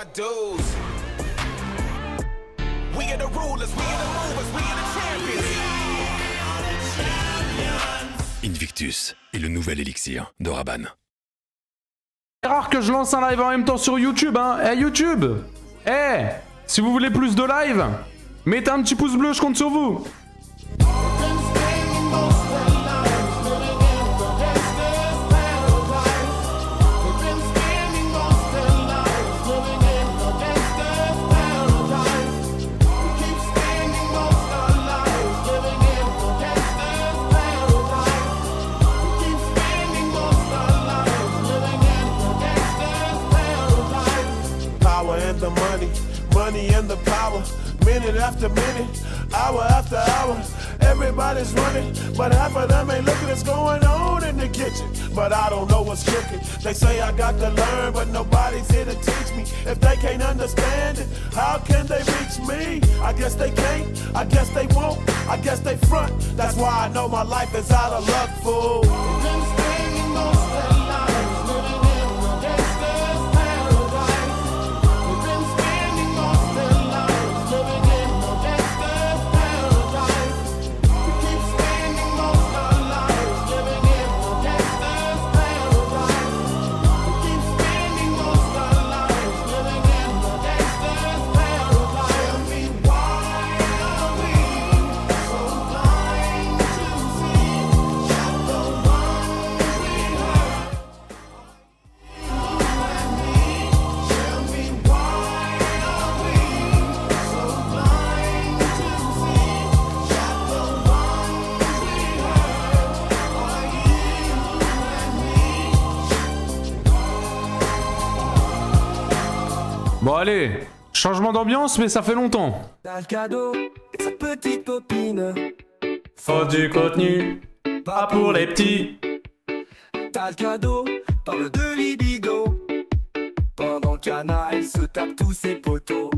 my dues. We are the rulers, we are the movers, we are the champions. Invictus est le nouvel élixir de Rabanne. C'est rare que je lance un live en même temps sur YouTube, hein. Eh YouTube, si vous voulez plus de live, mettez un petit pouce bleu, je compte sur vous. The money and the power, minute after minute, hour after hour, everybody's running, but half of them ain't looking what's going on in the kitchen, but I don't know what's cooking. They say I got to learn, but nobody's here to teach me. If they can't understand it, how can they reach me? I guess they can't, I guess they won't, I guess they front. That's why I know my life is out of luck, fool. Bon allez, changement d'ambiance mais ça fait longtemps. T'as le cadeau, sa petite copine. Faut du contenu, pas pour les petits. T'as le cadeau, parle de libido. Pendant qu'Anna elle se tape tous ses poteaux.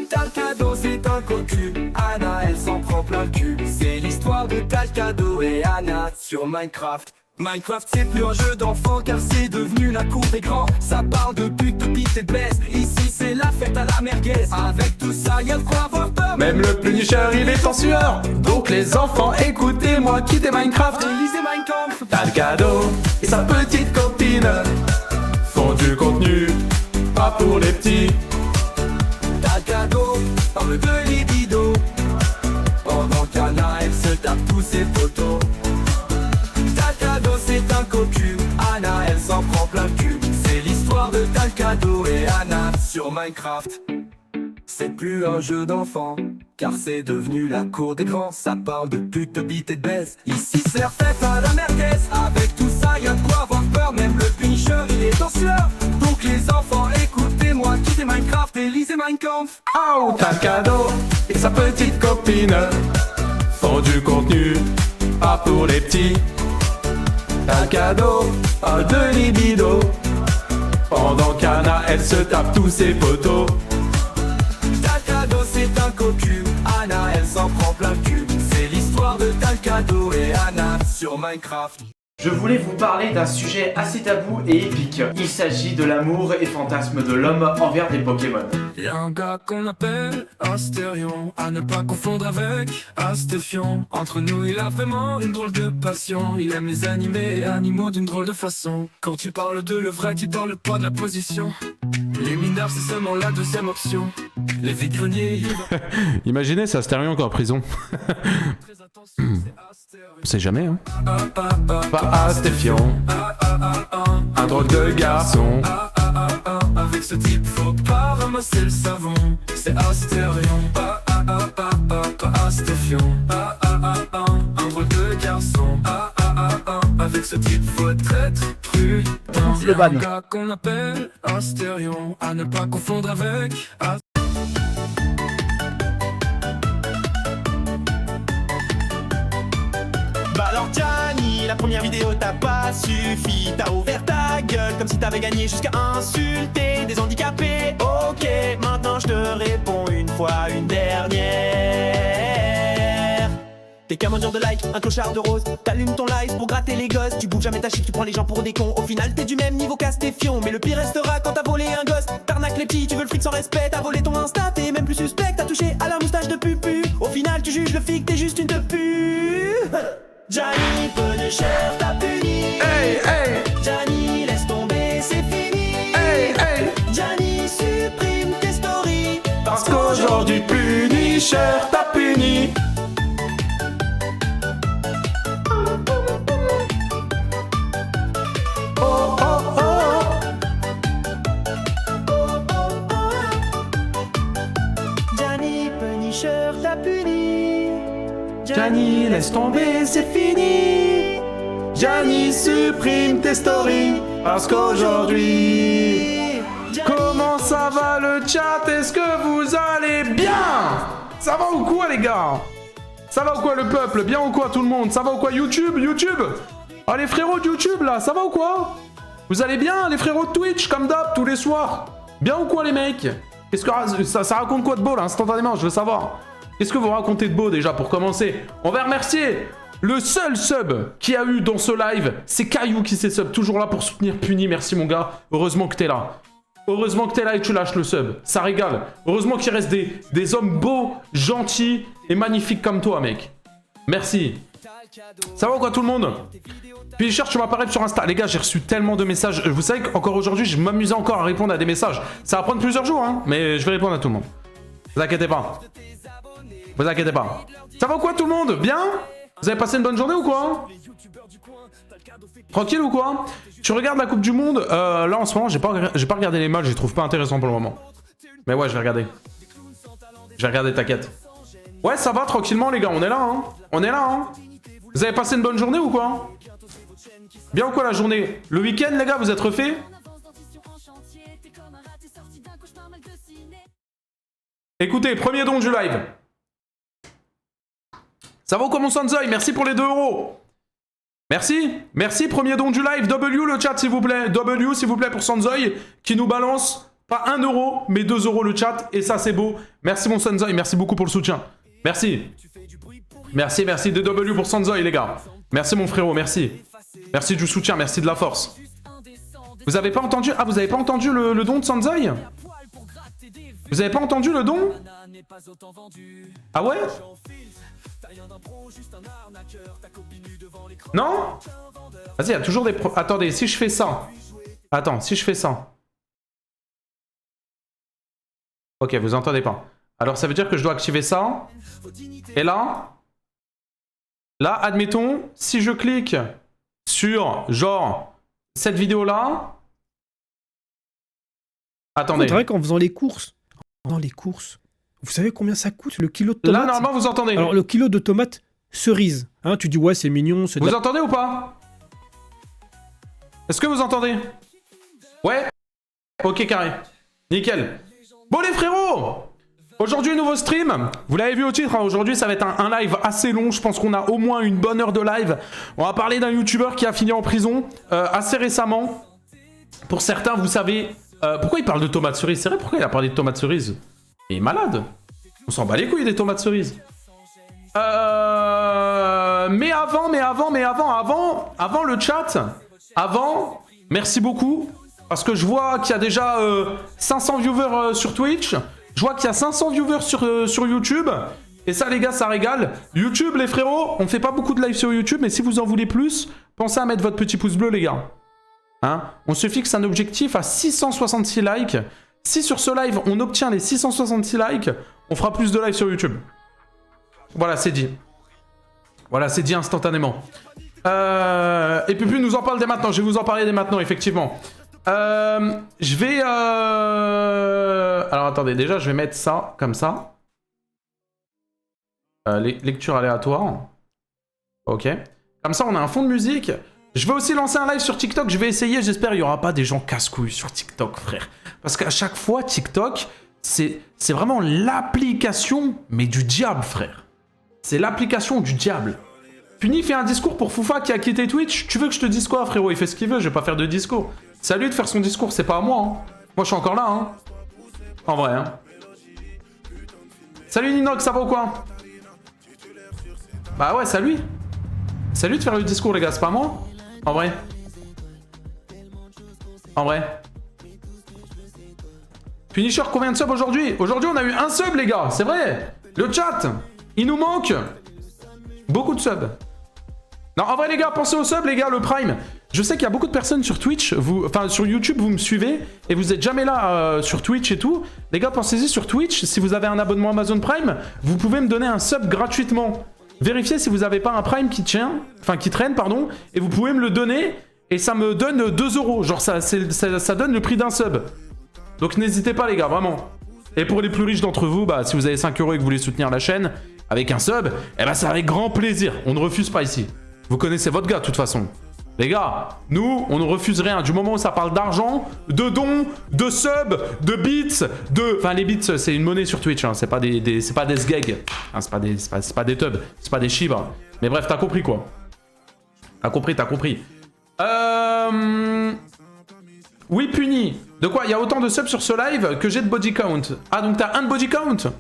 T'as le cadeau, c'est un cocu. Anna elle s'en prend plein le cul. C'est l'histoire de T'as le cadeau et Anna sur Minecraft. Minecraft c'est plus un jeu d'enfant car c'est devenu la cour des grands. Ça parle de pute, de pite et de baisse. Ici c'est la fête à la merguez. Avec tout ça y'a de quoi avoir peur. Même le Punisher il est en sueur. Donc les enfants écoutez-moi, quittez Minecraft Et lisez Minecraft. T'as le cadeau et sa petite copine. Font du contenu, pas pour les petits. T'as le cadeau, parle de libido. Pendant qu'Anna elle se tape tous ses photos. C'est un cocu, Anna elle s'en prend plein le cul. C'est l'histoire de T'as le cadeau et Anna sur Minecraft. C'est plus un jeu d'enfant, car c'est devenu la cour des grands. Ça parle de pute, de bite et de baisse. Ici c'est la fête à la merguez. Avec tout ça y'a de quoi avoir peur. Même le Punisher il est en sueur. Donc les enfants écoutez-moi, quittez Minecraft et lisez Minecraft. Oh, t'as le cadeau et sa petite copine. Font du contenu, pas pour les petits. T'as le cadeau, pas de libido. Pendant qu'Anna elle se tape tous ses poteaux. T'as le cadeau, c'est un cocu. Anna elle s'en prend plein le cul. C'est l'histoire de T'as le cadeau et Anna sur Minecraft. Je voulais vous parler d'un sujet assez tabou et épique. Il s'agit de l'amour et fantasme de l'homme envers des Pokémon. Y'a un gars qu'on appelle Astérion, à ne pas confondre avec Astéfion. Entre nous il a vraiment une drôle de passion. Il aime les animés et animaux d'une drôle de façon. Quand tu parles de le vrai, tu parles pas de la position. Les mineurs c'est seulement la deuxième option. Les vides-greniers Imaginez ça se termine encore en prison. On sait jamais hein. Pas Astéfion, un drôle de garçon. Avec ce type faut pas ramasser le savon. C'est Astérion, pas Astéfion. Un drôle de garçon. Avec ce type faut être prudent. Le ban. Un gars qu'on appelle Astérion, à ne pas confondre avec Bah alors Gianni, la première vidéo t'a pas suffi. T'as ouvert ta gueule comme si t'avais gagné jusqu'à insulter des handicapés. Ok, maintenant je te réponds une fois, une dernière. T'es qu'à m'en dire de like, un clochard de rose. T'allumes ton live pour gratter les gosses. Tu bouges jamais ta chiffre, tu prends les gens pour des cons. Au final, t'es du même niveau qu'Astéfion. Mais le pire restera quand t'as volé un gosse. T'arnaques les petits, tu veux le fric sans respect. T'as volé ton Insta, t'es même plus suspect. T'as touché à la moustache de pupu. Au final, tu juges le flic, t'es juste une de pu. Gianni, peu de chair, t'as puni. Hey, hey, Gianni, laisse tomber, c'est fini. hey, hey. Gianni, supprime tes stories. Parce qu'aujourd'hui, Punisher t'a puni. Oh, oh, oh. Gianni, Punisher, t'as puni. Gianni, laisse tomber, c'est fini. Gianni, supprime tes stories. Parce qu'aujourd'hui... Comment ça va le chat? Est-ce que vous allez bien? Ça va ou quoi les gars? Ça va ou quoi le peuple? Bien ou quoi tout le monde? Ça va ou quoi YouTube? YouTube? Ah les frérots de YouTube là, ça va ou quoi? Vous allez bien les frérots de Twitch comme d'hab tous les soirs? Bien ou quoi les mecs? Qu'est-ce que ça raconte quoi de beau là instantanément? Je veux savoir. Qu'est-ce que vous racontez de beau déjà pour commencer? On va remercier le seul sub qui a eu dans ce live, c'est Caillou qui s'est sub, toujours là pour soutenir Puni. Merci mon gars, heureusement que t'es là. Heureusement que t'es là et tu lâches le sub, ça régale. Heureusement qu'il reste des hommes beaux, gentils et magnifiques comme toi mec. Merci. Ça va ou quoi tout le monde? Puis cherche, tu m'apparaître sur Insta. Les gars, j'ai reçu tellement de messages. Vous savez qu'encore aujourd'hui, je m'amusais encore à répondre à des messages. Ça va prendre plusieurs jours, hein, mais je vais répondre à tout le monde. Vous inquiétez pas. Vous inquiétez pas. Ça va ou quoi tout le monde? Bien? Vous avez passé une bonne journée ou quoi? Tranquille ou quoi? Tu regardes la Coupe du Monde? Là en ce moment, j'ai pas regardé les matchs, je les trouve pas intéressants pour le moment. Mais ouais, je vais regarder. Je vais regarder, t'inquiète. Ouais, ça va tranquillement les gars, on est là, hein. On est là, hein. Vous avez passé une bonne journée ou quoi? Bien ou quoi la journée? Le week-end les gars, vous êtes refaits? Écoutez, premier don du live. Ça va ou quoi mon Sanzoi? Merci pour les 2 €. Merci, merci, premier don du live. W le chat s'il vous plaît. W s'il vous plaît pour Sanzoi qui nous balance pas 1 € mais 2 € le chat. Et ça c'est beau. Merci mon Sanzoi, merci beaucoup pour le soutien. Merci. Merci, merci de W pour Sanzoi les gars. Merci mon frérot, merci. Merci du soutien, merci de la force. Vous avez pas entendu? Ah vous avez pas entendu le don de Sanzoi? Vous avez pas entendu le don? Ah ouais? Non? Vas-y, il y a toujours des... Attendez, si je fais ça... Attends, si je fais ça... Ok, vous entendez pas. Alors ça veut dire que je dois activer ça. Et là... Là, admettons, si je clique sur, genre, cette vidéo-là... Attendez. C'est vrai qu'en faisant les courses... Vous savez combien ça coûte le kilo de tomates? Là, normalement, vous entendez. Alors, le kilo de tomates cerises. Hein, tu dis, ouais, c'est mignon. Vous entendez ou pas? Est-ce que vous entendez? Ouais? Ok, carré. Nickel. Bon, les frérots! Aujourd'hui, nouveau stream. Vous l'avez vu au titre, hein, aujourd'hui, ça va être un live assez long. Je pense qu'on a au moins une bonne heure de live. On va parler d'un youtubeur qui a fini en prison assez récemment. Pour certains, vous savez... pourquoi il parle de tomates cerises? C'est vrai, pourquoi il a parlé de tomates cerises? Il est malade. On s'en bat les couilles des tomates cerises. Mais avant le chat, merci beaucoup. Parce que je vois qu'il y a déjà 500 viewers sur Twitch. Je vois qu'il y a 500 viewers sur YouTube. Et ça les gars, ça régale. YouTube les frérots, on fait pas beaucoup de live sur YouTube. Mais si vous en voulez plus, pensez à mettre votre petit pouce bleu les gars. Hein, on se fixe un objectif à 666 likes. Si sur ce live, on obtient les 666 likes, on fera plus de live sur YouTube. Voilà, c'est dit. Voilà, c'est dit instantanément. Et Pupu nous en parle dès maintenant. Je vais vous en parler dès maintenant, effectivement. Je vais... Alors, attendez. Déjà, je vais mettre ça, comme ça. Lecture aléatoire. Ok. Comme ça, on a un fond de musique. Je vais aussi lancer un live sur TikTok, je vais essayer, j'espère qu'il n'y aura pas des gens casse-couilles sur TikTok, frère. Parce qu'à chaque fois, TikTok, c'est vraiment l'application, mais du diable, frère. C'est l'application du diable. Puni fait un discours pour Foufa qui a quitté Twitch. Tu veux que je te dise quoi, frérot? Il fait ce qu'il veut, je vais pas faire de discours. C'est à lui de faire son discours, c'est pas à moi. Hein. Moi, je suis encore là, hein. En vrai, hein. Salut Ninox, ça va ou quoi? Bah ouais, c'est à lui. C'est à lui de faire le discours, les gars, c'est pas moi? En vrai. En vrai. Punisher, combien de subs aujourd'hui? Aujourd'hui, on a eu un sub, les gars, c'est vrai. Le chat, il nous manque beaucoup de subs. Non, en vrai, les gars, pensez au sub, les gars, le Prime. Je sais qu'il y a beaucoup de personnes sur Twitch, enfin sur YouTube, vous me suivez, et vous êtes jamais là sur Twitch et tout. Les gars, pensez-y sur Twitch, si vous avez un abonnement Amazon Prime, vous pouvez me donner un sub gratuitement. Vérifiez si vous n'avez pas un Prime qui traîne, pardon, et vous pouvez me le donner, et ça me donne 2 €. Genre, ça donne le prix d'un sub. Donc n'hésitez pas, les gars, vraiment. Et pour les plus riches d'entre vous, bah, si vous avez 5 € et que vous voulez soutenir la chaîne avec un sub, eh ben, c'est avec grand plaisir. On ne refuse pas ici. Vous connaissez votre gars, de toute façon. Les gars, nous, on ne refuse rien. Du moment où ça parle d'argent, de dons, de subs, de bits, de... Enfin, les bits, c'est une monnaie sur Twitch, hein. C'est pas des sgags. Hein, c'est pas des tubs. C'est pas des chibres. Mais bref, t'as compris, quoi. T'as compris. Oui, puni. De quoi? Il y a autant de subs sur ce live que j'ai de body count. Ah, donc t'as un de body count?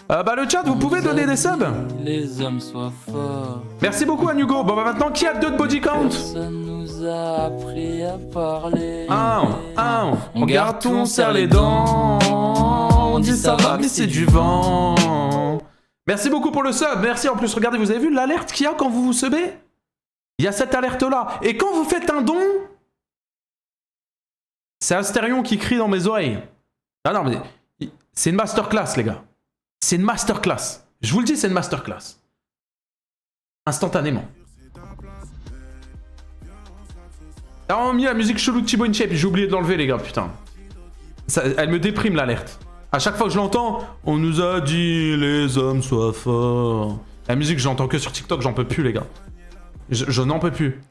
Bah le chat, vous pouvez donner des subs? Les hommes soient forts. Merci beaucoup à Hugo. Bon bah maintenant, qui a 2 de body count? Personne nous a appris à parler. On garde tout, on serre les dents. On dit ça va, mais c'est du vent. Merci beaucoup pour le sub. Merci en plus. Regardez, vous avez vu l'alerte qu'il y a quand vous vous subez? Il y a cette alerte-là. Et quand vous faites un don... C'est Astérion qui crie dans mes oreilles. Ah non, mais c'est une masterclass, les gars. C'est une masterclass. Je vous le dis, c'est une masterclass. Instantanément. T'as vraiment mis la musique chelou de Thibaut InShape. J'ai oublié de l'enlever, les gars, putain. Ça, elle me déprime, l'alerte. À chaque fois que je l'entends, on nous a dit les hommes soient forts. La musique, je l'entends que sur TikTok, j'en peux plus, les gars. Je n'en peux plus.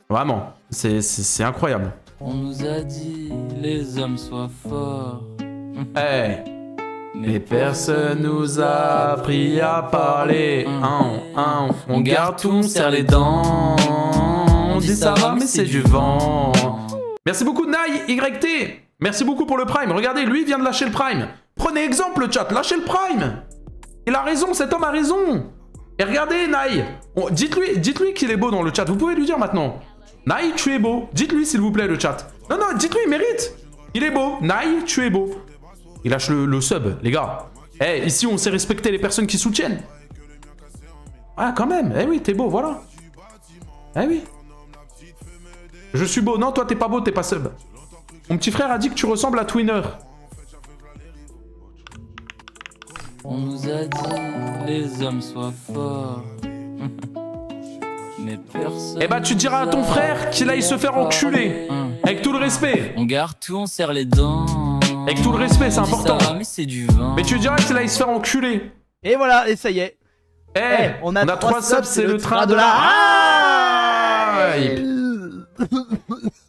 Vraiment. C'est incroyable. On nous a dit les hommes soient forts. Hey. Mais personne nous a appris à parler. On garde tout, on serre les dents. On dit ça va, mais c'est du vent. Merci beaucoup, Nai YT. Merci beaucoup pour le Prime. Regardez, lui vient de lâcher le Prime. Prenez exemple, le chat, lâchez le Prime. Il a raison, cet homme a raison. Et regardez, Nai. Dites-lui qu'il est beau dans le chat. Vous pouvez lui dire maintenant. Nai, tu es beau. Dites-lui, s'il vous plaît, le chat. Non, dites-lui, il mérite. Il est beau. Nai, tu es beau. Il lâche le sub, les gars. Eh, ici, on sait respecter les personnes qui soutiennent. Ah, quand même. Eh oui, t'es beau, voilà. Eh oui. Je suis beau. Non, toi, t'es pas beau, t'es pas sub. Mon petit frère a dit que tu ressembles à Twinner. On nous a dit les hommes soient forts. Mais personne. Eh bah, tu diras à ton frère qu'il aille se faire enculer. Avec tout le respect. On garde tout, on serre les dents. Avec tout le respect, c'est important. Mais c'est du vent. Mais tu diras qu'il aille se faire enculer. Et voilà, et ça y est. Eh, on a 3 subs, c'est le train de la hype.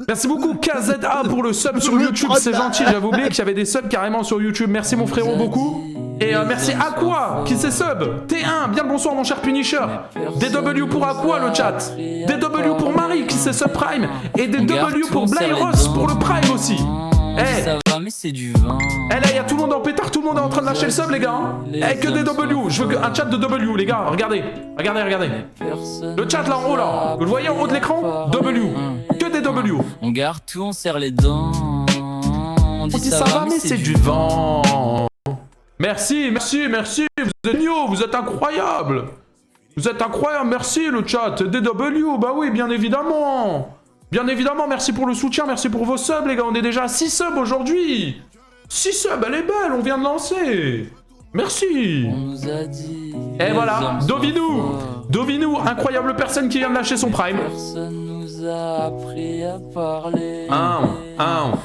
Merci beaucoup KZA pour le sub sur YouTube, c'est gentil, j'avais oublié qu'il y avait des subs carrément sur YouTube. Merci mon frérot beaucoup. Et merci Aqua qui s'est sub. T1, bien le bonsoir mon cher Punisher. DW pour Aqua le chat. DW pour Marie qui s'est sub Prime. Et DW pour Blairos pour le Prime aussi. Eh, ça va, mais c'est du vent. Eh là, il y a tout le monde en pétard, tout le monde est en train de lâcher le sub, les gars. Eh, que des W. Je veux un chat de W, les gars. Regardez. Le chat là en haut, là. Vous le voyez en haut de l'écran? W. Que des W. On garde tout, on serre les dents. On dit ça va, mais c'est du vent. Merci. Vous êtes géniaux, vous êtes incroyables. Merci le chat. DW, bah oui, bien évidemment. Merci pour le soutien, merci pour vos subs, les gars. On est déjà à 6 subs aujourd'hui. 6 subs, elle est belle, on vient de lancer. Merci. On nous a dit. Et voilà, Dovinou, incroyable personne qui vient de lâcher son Prime. Personne nous a appris à parler.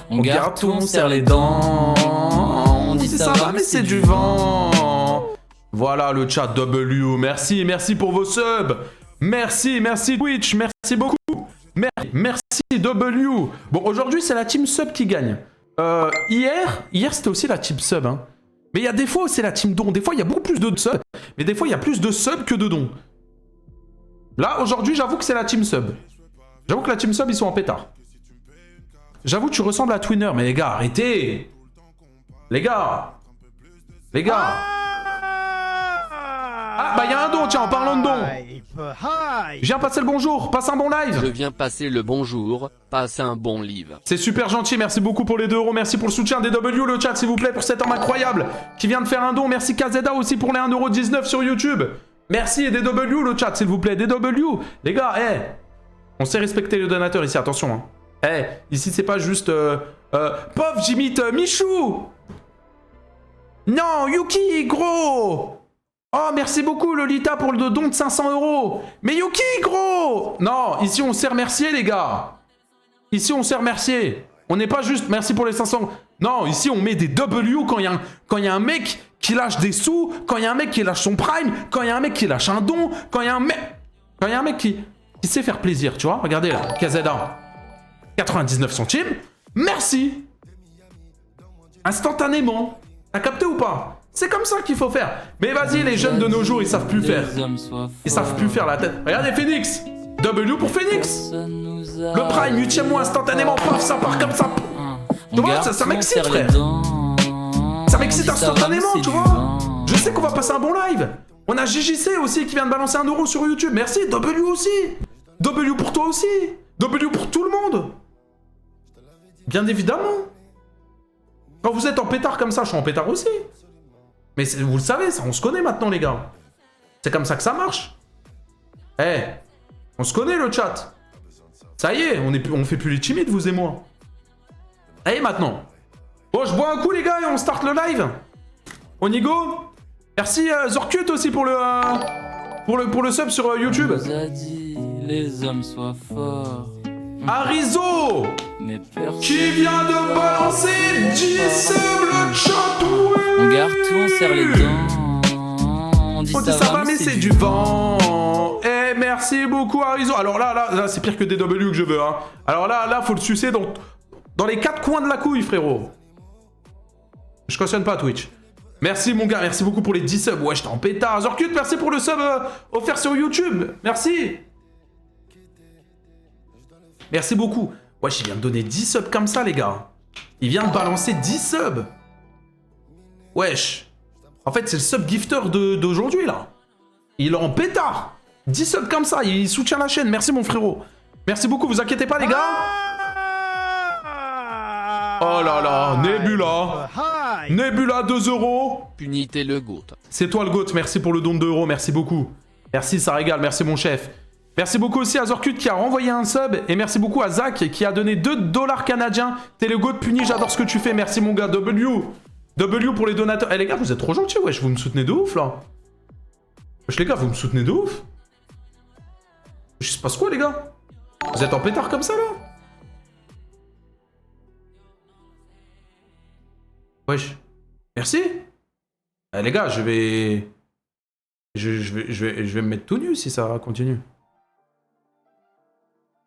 On garde tout, on serre les dents. On dit ça va, mais c'est du vent. Voilà le chat W, merci pour vos subs. Merci Twitch, merci beaucoup. Merci W. Bon, aujourd'hui, c'est la team sub qui gagne. Hier c'était aussi la team sub. Hein. Mais il y a des fois où c'est la team don. Des fois, il y a beaucoup plus de subs. Mais des fois, il y a plus de subs que de dons. Là, aujourd'hui, j'avoue que c'est la team sub. J'avoue que la team sub, ils sont en pétard. J'avoue que tu ressembles à Twinner. Mais les gars, arrêtez. Les gars. Ah, bah, il y a un don, tiens, en parlant de don. Je viens passer le bonjour, passe un bon live. Je viens passer le bonjour, passe un bon livre. C'est super gentil, merci beaucoup pour les 2 €, merci pour le soutien. DW, le chat, s'il vous plaît, pour cet homme incroyable qui vient de faire un don. Merci KZA aussi pour les 1,19 € sur YouTube. Merci, et DW, le chat, s'il vous plaît. DW, les gars, on sait respecter les donateurs ici, attention. Hein. Ici, c'est pas juste... Pauvre, j'imite Michou. Non, Yuki, gros. Oh, merci beaucoup, Lolita, pour le don de 500 €. Mais Yuki, gros. Non, ici, on sait remercier, les gars. Ici, on sait remercier. On n'est pas juste merci pour les 500. Non, ici, on met des W quand il y a un mec qui lâche des sous, quand il y a un mec qui lâche son prime, quand il y a un mec qui lâche un don, quand il y a un mec qui sait faire plaisir, tu vois. Regardez là, KZA. 99 centimes. Merci. Instantanément. T'as capté ou pas? C'est comme ça qu'il faut faire. Mais vas-y, les jeunes de nos jours, ils savent plus faire. Ils savent plus faire la tête. Regardez Phoenix. W pour Phoenix. Le prime, 8e mois instantanément. Paf, ça part comme ça. Tu vois, ça m'excite, frère. Ça m'excite instantanément, tu vois. Je sais qu'on va passer un bon live. On a JJC aussi qui vient de balancer 1 € sur YouTube. Merci. W aussi. W pour toi aussi. W pour tout le monde. Bien évidemment. Quand vous êtes en pétard comme ça, je suis en pétard aussi. Mais vous le savez, ça, on se connaît maintenant, les gars. C'est comme ça que ça marche. On se connaît, le chat. Ça y est, on fait plus les timides, vous et moi. Allez, maintenant. Bon, je bois un coup, les gars, et on start le live. On y go. Merci, Zorkut aussi pour le sub sur YouTube. On nous a dit, les hommes soient forts. Arizo qui vient de balancer 10 subs le chat. On garde tout, on serre les dents. On dit ça va, mais c'est du vent. Merci beaucoup, Arizo. Alors là c'est pire que DW que je veux. Hein. Alors là, faut le sucer dans les 4 coins de la couille, frérot. Je cautionne pas Twitch. Merci, mon gars. Merci beaucoup pour les 10 subs. Ouais, j'étais en pétard. Zorkut, merci pour le sub offert sur YouTube. Merci. Merci beaucoup. Wesh, il vient de donner 10 subs comme ça, les gars. Il vient de balancer 10 subs. Wesh. En fait, c'est le sub gifter d'aujourd'hui, là. Il est en pétard. 10 subs comme ça, il soutient la chaîne. Merci, mon frérot. Merci beaucoup, vous inquiétez pas, les gars. Oh là là, Nebula. Nebula, 2 €. Punité le GOAT. C'est toi le GOAT, merci pour le don de 2 €, merci beaucoup. Merci, ça régale, merci mon chef. Merci beaucoup aussi à Zorkut qui a renvoyé un sub. Et merci beaucoup à Zach qui a donné 2 $ canadiens. T'es le GOAT puni, j'adore ce que tu fais. Merci mon gars. W pour les donateurs. Les gars, vous êtes trop gentils, wesh. Vous me soutenez de ouf, là. Wesh, les gars, vous me soutenez de ouf. Je sais pas ce quoi, les gars. Vous êtes en pétard comme ça, là. Wesh. Merci. Les gars, je vais me mettre tout nu si ça continue.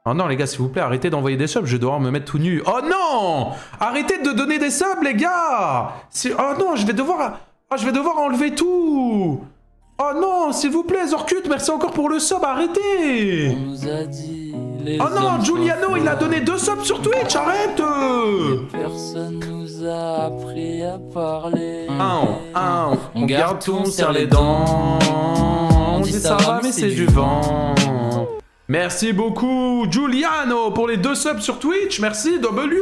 Oh non, les gars, s'il vous plaît, arrêtez d'envoyer des subs, je vais devoir me mettre tout nu. Oh non! Arrêtez de donner des subs, les gars! Oh non, je vais devoir enlever tout! Oh non, s'il vous plaît, Zorkut, merci encore pour le sub, arrêtez! On nous a dit, les oh non, hommes Giuliano, soient il a forts. donné 2 subs sur Twitch, arrête! Personne nous a appris à parler. On garde tout, on serre les dents. On dit ça va, mais c'est du vent. Merci beaucoup, Giuliano, pour les 2 subs sur Twitch. Merci, W.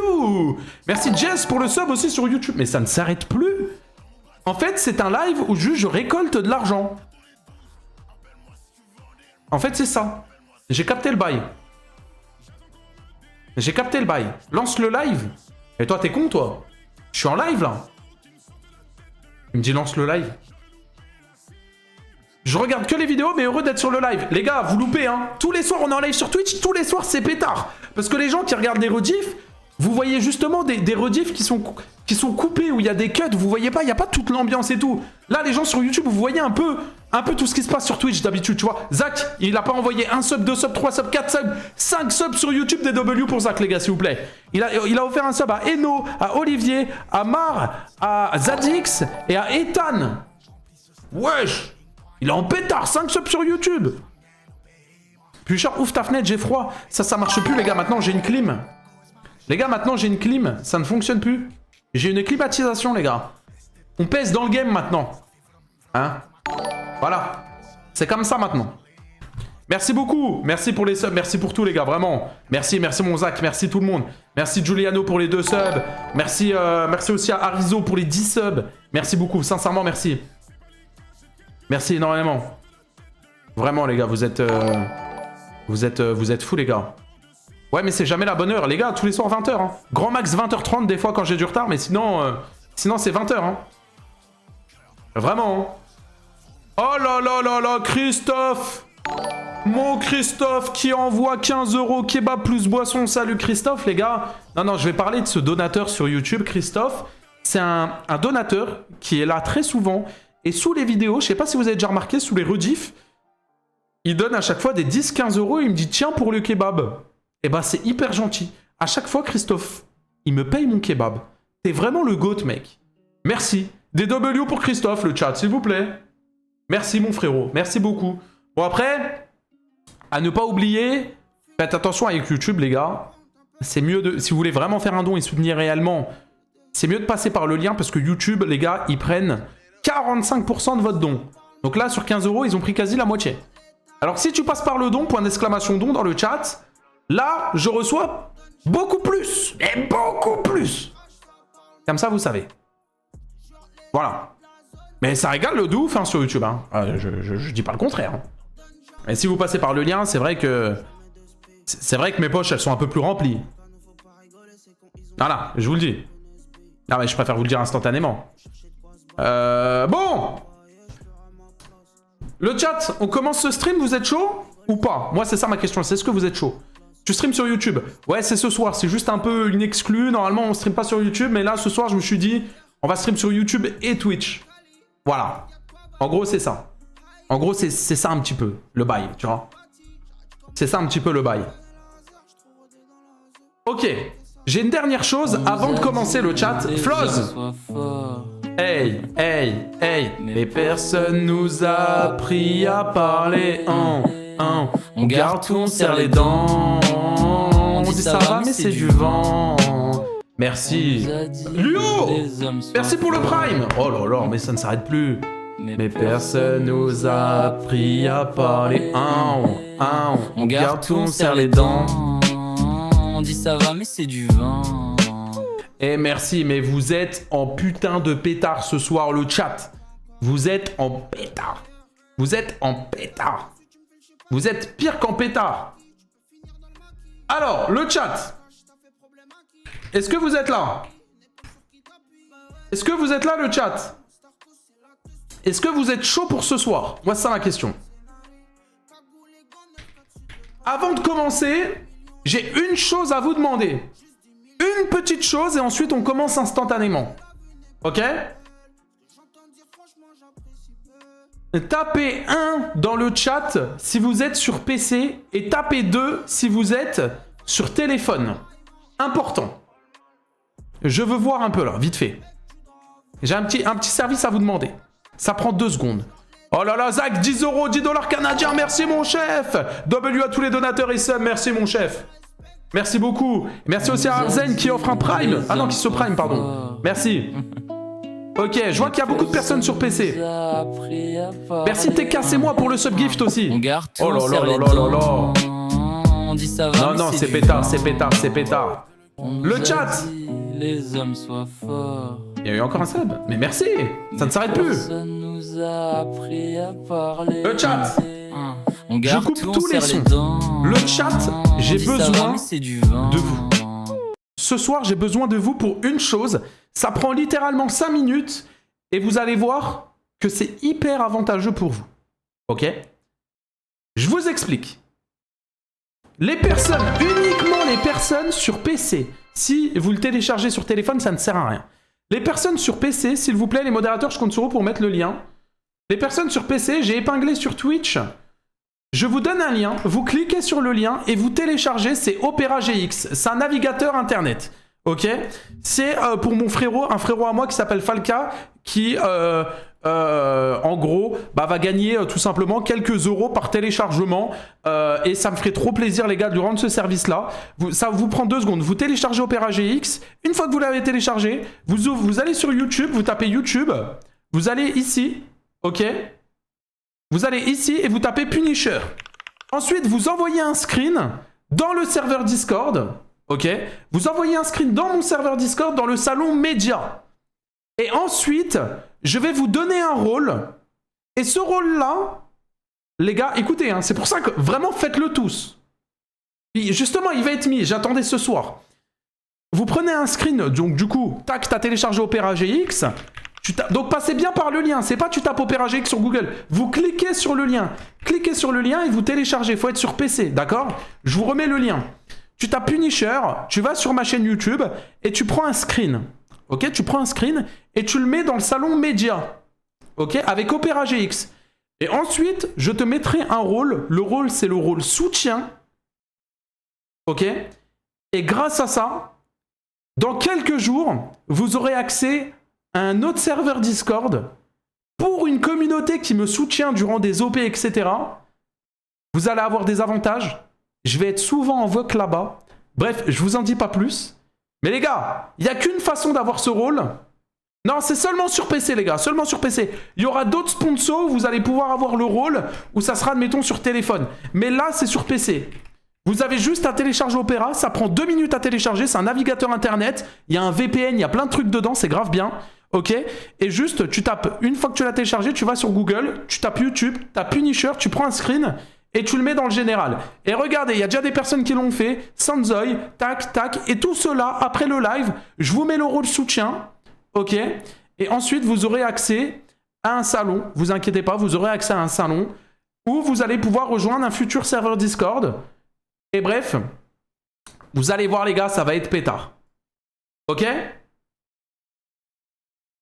Merci, Jess, pour le sub aussi sur YouTube. Mais ça ne s'arrête plus. En fait, c'est un live où juste je récolte de l'argent. En fait, c'est ça. J'ai capté le bail. J'ai capté le bail. Lance le live. Et toi, t'es con, toi? Je suis en live, là. Il me dit lance le live. Je regarde que les vidéos, mais heureux d'être sur le live. Les gars, vous loupez, hein. Tous les soirs, on est en live sur Twitch. Tous les soirs, c'est pétard. Parce que les gens qui regardent des rediffs, vous voyez justement des rediffs qui sont coupés, où il y a des cuts. Vous voyez pas, il n'y a pas toute l'ambiance et tout. Là, les gens sur YouTube, vous voyez un peu tout ce qui se passe sur Twitch d'habitude, tu vois. Zach, il a pas envoyé 1 sub, 2 subs, 3 subs, 4 subs, 5 subs sur YouTube des W pour Zach, les gars, s'il vous plaît. Il a offert un sub à Eno, à Olivier, à Mar, à Zadix et à Ethan. Wesh! Il est en pétard, 5 subs sur YouTube. Puis genre, ouf ta fenêtre, j'ai froid. Ça marche plus, les gars, maintenant j'ai une clim. Les gars, maintenant j'ai une clim, ça ne fonctionne plus. J'ai une climatisation, les gars. On pèse dans le game maintenant. Hein? Voilà. C'est comme ça maintenant. Merci beaucoup. Merci pour les subs. Merci pour tout, les gars. Vraiment. Merci mon Zach. Merci tout le monde. Merci Giuliano pour les 2 subs. Merci, merci aussi à Arizo pour les 10 subs. Merci beaucoup. Sincèrement, merci. Merci énormément. Vraiment, les gars, vous êtes fous, les gars. Ouais, mais c'est jamais la bonne heure. Les gars, tous les soirs, 20h. Hein. Grand max 20h30 des fois quand j'ai du retard. Mais sinon, sinon c'est 20h. Hein. Vraiment. Hein. Oh là là là là, Christophe. Mon Christophe qui envoie 15 € kebab plus boisson. Salut Christophe, les gars. Non, je vais parler de ce donateur sur YouTube, Christophe. C'est un donateur qui est là très souvent. Et sous les vidéos, je sais pas si vous avez déjà remarqué, sous les rediffs, il donne à chaque fois des 10-15 €. Il me dit, tiens, pour le kebab. Et bah, c'est hyper gentil. À chaque fois, Christophe, il me paye mon kebab. T'es vraiment le GOAT, mec. Merci. Des W pour Christophe, le chat, s'il vous plaît. Merci, mon frérot. Merci beaucoup. Bon, après, à ne pas oublier, faites attention avec YouTube, les gars. C'est mieux de... Si vous voulez vraiment faire un don et soutenir réellement, c'est mieux de passer par le lien parce que YouTube, les gars, ils prennent 45% de votre don. Donc là, sur 15 €, ils ont pris quasi la moitié. Alors si tu passes par le don, point d'exclamation don dans le chat, là, je reçois beaucoup plus. Et beaucoup plus. Comme ça, vous savez. Voilà. Mais ça régale le de ouf hein, sur YouTube. Hein. Je dis pas le contraire. Hein. Et si vous passez par le lien, c'est vrai que... C'est vrai que mes poches, elles sont un peu plus remplies. Voilà, je vous le dis. Ah mais je préfère vous le dire instantanément. Bon. Le chat, on commence ce stream, vous êtes chaud ou pas? Moi, c'est ça ma question, c'est est-ce que vous êtes chaud? Tu stream sur YouTube? Ouais, c'est ce soir, c'est juste un peu une exclue. Normalement, on stream pas sur YouTube, mais là, ce soir, je me suis dit, on va stream sur YouTube et Twitch. Voilà. En gros, c'est ça. En gros, c'est ça un petit peu, le bail, tu vois. C'est ça un petit peu le bail. Ok. J'ai une dernière chose avant de commencer le chat. Floz! Hey, hey, hey. Mais personne nous a appris à parler. On garde tout, on serre les dents. On dit ça va, mais c'est du vent. Merci. Luo! Merci pour le prime. Oh là là, mais ça ne s'arrête plus. Mais personne nous a appris à parler. On garde tout, on serre les dents. On dit ça va, mais c'est du vent. Eh merci, mais vous êtes en putain de pétard ce soir, le chat. Vous êtes en pétard. Vous êtes en pétard. Vous êtes pire qu'en pétard. Alors, le chat. Est-ce que vous êtes là? Est-ce que vous êtes là, le chat? Est-ce que vous êtes chaud pour ce soir? Moi, c'est ça la question. Avant de commencer, j'ai une chose à vous demander. Une petite chose et ensuite on commence instantanément. Ok? Tapez 1 dans le chat si vous êtes sur PC et tapez 2 si vous êtes sur téléphone. Important. Je veux voir un peu là, vite fait. J'ai un petit service à vous demander. Ça prend 2 secondes. Oh là là, Zach, 10 €, 10 $ canadiens, merci mon chef. W à tous les donateurs et subs, merci mon chef. Merci beaucoup. Merci aussi à Arzen qui offre un prime. Ah non, qui se prime, pardon. Merci. Ok, je vois qu'il y a beaucoup de personnes sur PC. Merci TK, c'est moi pour le subgift aussi. Oh là là là là là là. Non, non, c'est pétard, c'est pétard, c'est pétard. Le chat. Les hommes soient forts. Il y a eu encore un sub. Mais merci. Ça ne s'arrête plus. Le chat. Je coupe tous les sons. Le chat, j'ai besoin de vous. Ce soir, j'ai besoin de vous pour une chose. Ça prend littéralement 5 minutes et vous allez voir que c'est hyper avantageux pour vous. Ok? Je vous explique. Les personnes, uniquement les personnes sur PC. Si vous le téléchargez sur téléphone, ça ne sert à rien. Les personnes sur PC, s'il vous plaît, les modérateurs, je compte sur vous pour mettre le lien. Les personnes sur PC, j'ai épinglé sur Twitch. Je vous donne un lien, vous cliquez sur le lien et vous téléchargez, c'est Opera GX. C'est un navigateur internet. Ok? C'est pour mon frérot, un frérot à moi qui s'appelle Falca, qui en gros va gagner tout simplement quelques euros par téléchargement. Et ça me ferait trop plaisir les gars de lui rendre ce service là. Ça vous prend 2 secondes. Vous téléchargez Opera GX. Une fois que vous l'avez téléchargé, vous allez sur YouTube, vous tapez YouTube. Vous allez ici. Ok? vous allez ici et vous tapez Punisher. Ensuite, vous envoyez un screen dans le serveur Discord. Ok? Vous envoyez un screen dans mon serveur Discord dans le salon média. Et ensuite, je vais vous donner un rôle. Et ce rôle-là, les gars, écoutez, hein, c'est pour ça que vraiment faites-le tous. Et justement, il va être mis, j'attendais ce soir. Vous prenez un screen, donc du coup, tac, t'as téléchargé Opera GX. Donc passez bien par le lien, c'est pas tu tapes Opera GX sur Google. Vous cliquez sur le lien. Cliquez sur le lien et vous téléchargez. Il faut être sur PC, d'accord? Je vous remets le lien. Tu tapes Punisher, tu vas sur ma chaîne YouTube et tu prends un screen. Ok? Tu prends un screen et tu le mets dans le salon média. Ok? Avec Opera GX. Et ensuite, je te mettrai un rôle. Le rôle, c'est le rôle soutien. Ok? Et grâce à ça, dans quelques jours, vous aurez accès à un autre serveur Discord pour une communauté qui me soutient durant des OP, etc. Vous allez avoir des avantages. Je vais être souvent en voc là-bas. Bref, je vous en dis pas plus. Mais les gars, il n'y a qu'une façon d'avoir ce rôle. Non, c'est seulement sur PC, les gars. Seulement sur PC. Il y aura d'autres sponsors où vous allez pouvoir avoir le rôle où ça sera, admettons, sur téléphone. Mais là, c'est sur PC. Vous avez juste à télécharger Opera. Ça prend 2 minutes à télécharger. C'est un navigateur internet. Il y a un VPN. Il y a plein de trucs dedans. C'est grave bien. Ok? Et juste, tu tapes. Une fois que tu l'as téléchargé, tu vas sur Google. Tu tapes YouTube. Tu tapes Punisher. Tu prends un screen. Et tu le mets dans le général. Et regardez, il y a déjà des personnes qui l'ont fait. Sanzoy, tac, tac. Et tout cela, après le live, je vous mets le rôle soutien. Ok? Et ensuite, vous aurez accès à un salon. Vous inquiétez pas, vous aurez accès à un salon où vous allez pouvoir rejoindre un futur serveur Discord. Et bref, vous allez voir les gars, ça va être pétard. Ok?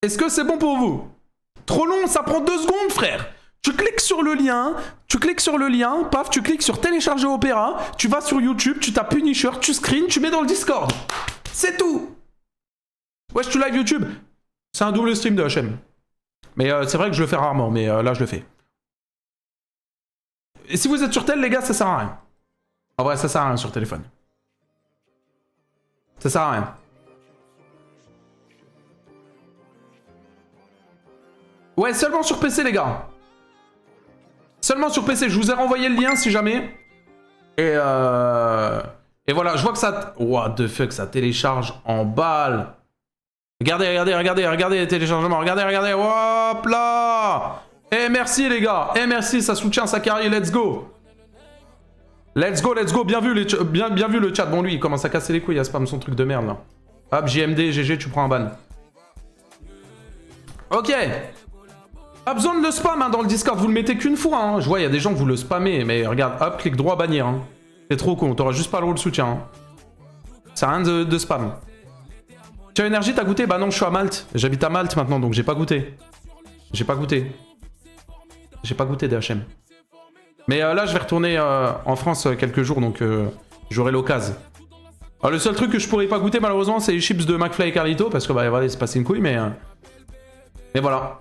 Est-ce que c'est bon pour vous? Trop long, ça prend 2 secondes, frère. Tu cliques sur le lien, paf, tu cliques sur télécharger Opera, tu vas sur YouTube, tu tapes Punisher, tu screens, tu mets dans le Discord. C'est tout. Wesh, tu live YouTube. C'est un double stream de HM. Mais c'est vrai que je le fais rarement, mais là je le fais. Et si vous êtes sur tel, les gars, ça sert à rien. En vrai, ça sert à rien sur téléphone. Ça sert à rien. Ouais, seulement sur PC, les gars. Seulement sur PC. Je vous ai renvoyé le lien si jamais. Et voilà, je vois que ça... What the fuck, ça télécharge en balle. Regardez les téléchargements. Regardez. Hop là. Et merci, les gars. Et merci, ça soutient sa carrière. Let's go. Let's go. Bien vu le chat. Bon, lui, il commence à casser les couilles. Il spam son truc de merde, là. Hop, JMD, GG, tu prends un ban. Ok. Pas besoin de le spam hein, dans le Discord, vous le mettez qu'une fois. Hein. Je vois, il y a des gens que vous le spammez, mais regarde, hop, clic droit, bannir. Hein. C'est trop con, t'auras juste pas le rôle soutien. Hein. Ça a rien de spam. Tiens, énergie, t'as goûté? Bah non, je suis à Malte. J'habite à Malte maintenant, donc j'ai pas goûté. J'ai pas goûté DHM. Mais là, je vais retourner en France quelques jours, donc j'aurai l'occasion. Le seul truc que je pourrais pas goûter, malheureusement, c'est les chips de McFly et Carlito, parce que bah voilà, c'est passé une couille, mais voilà.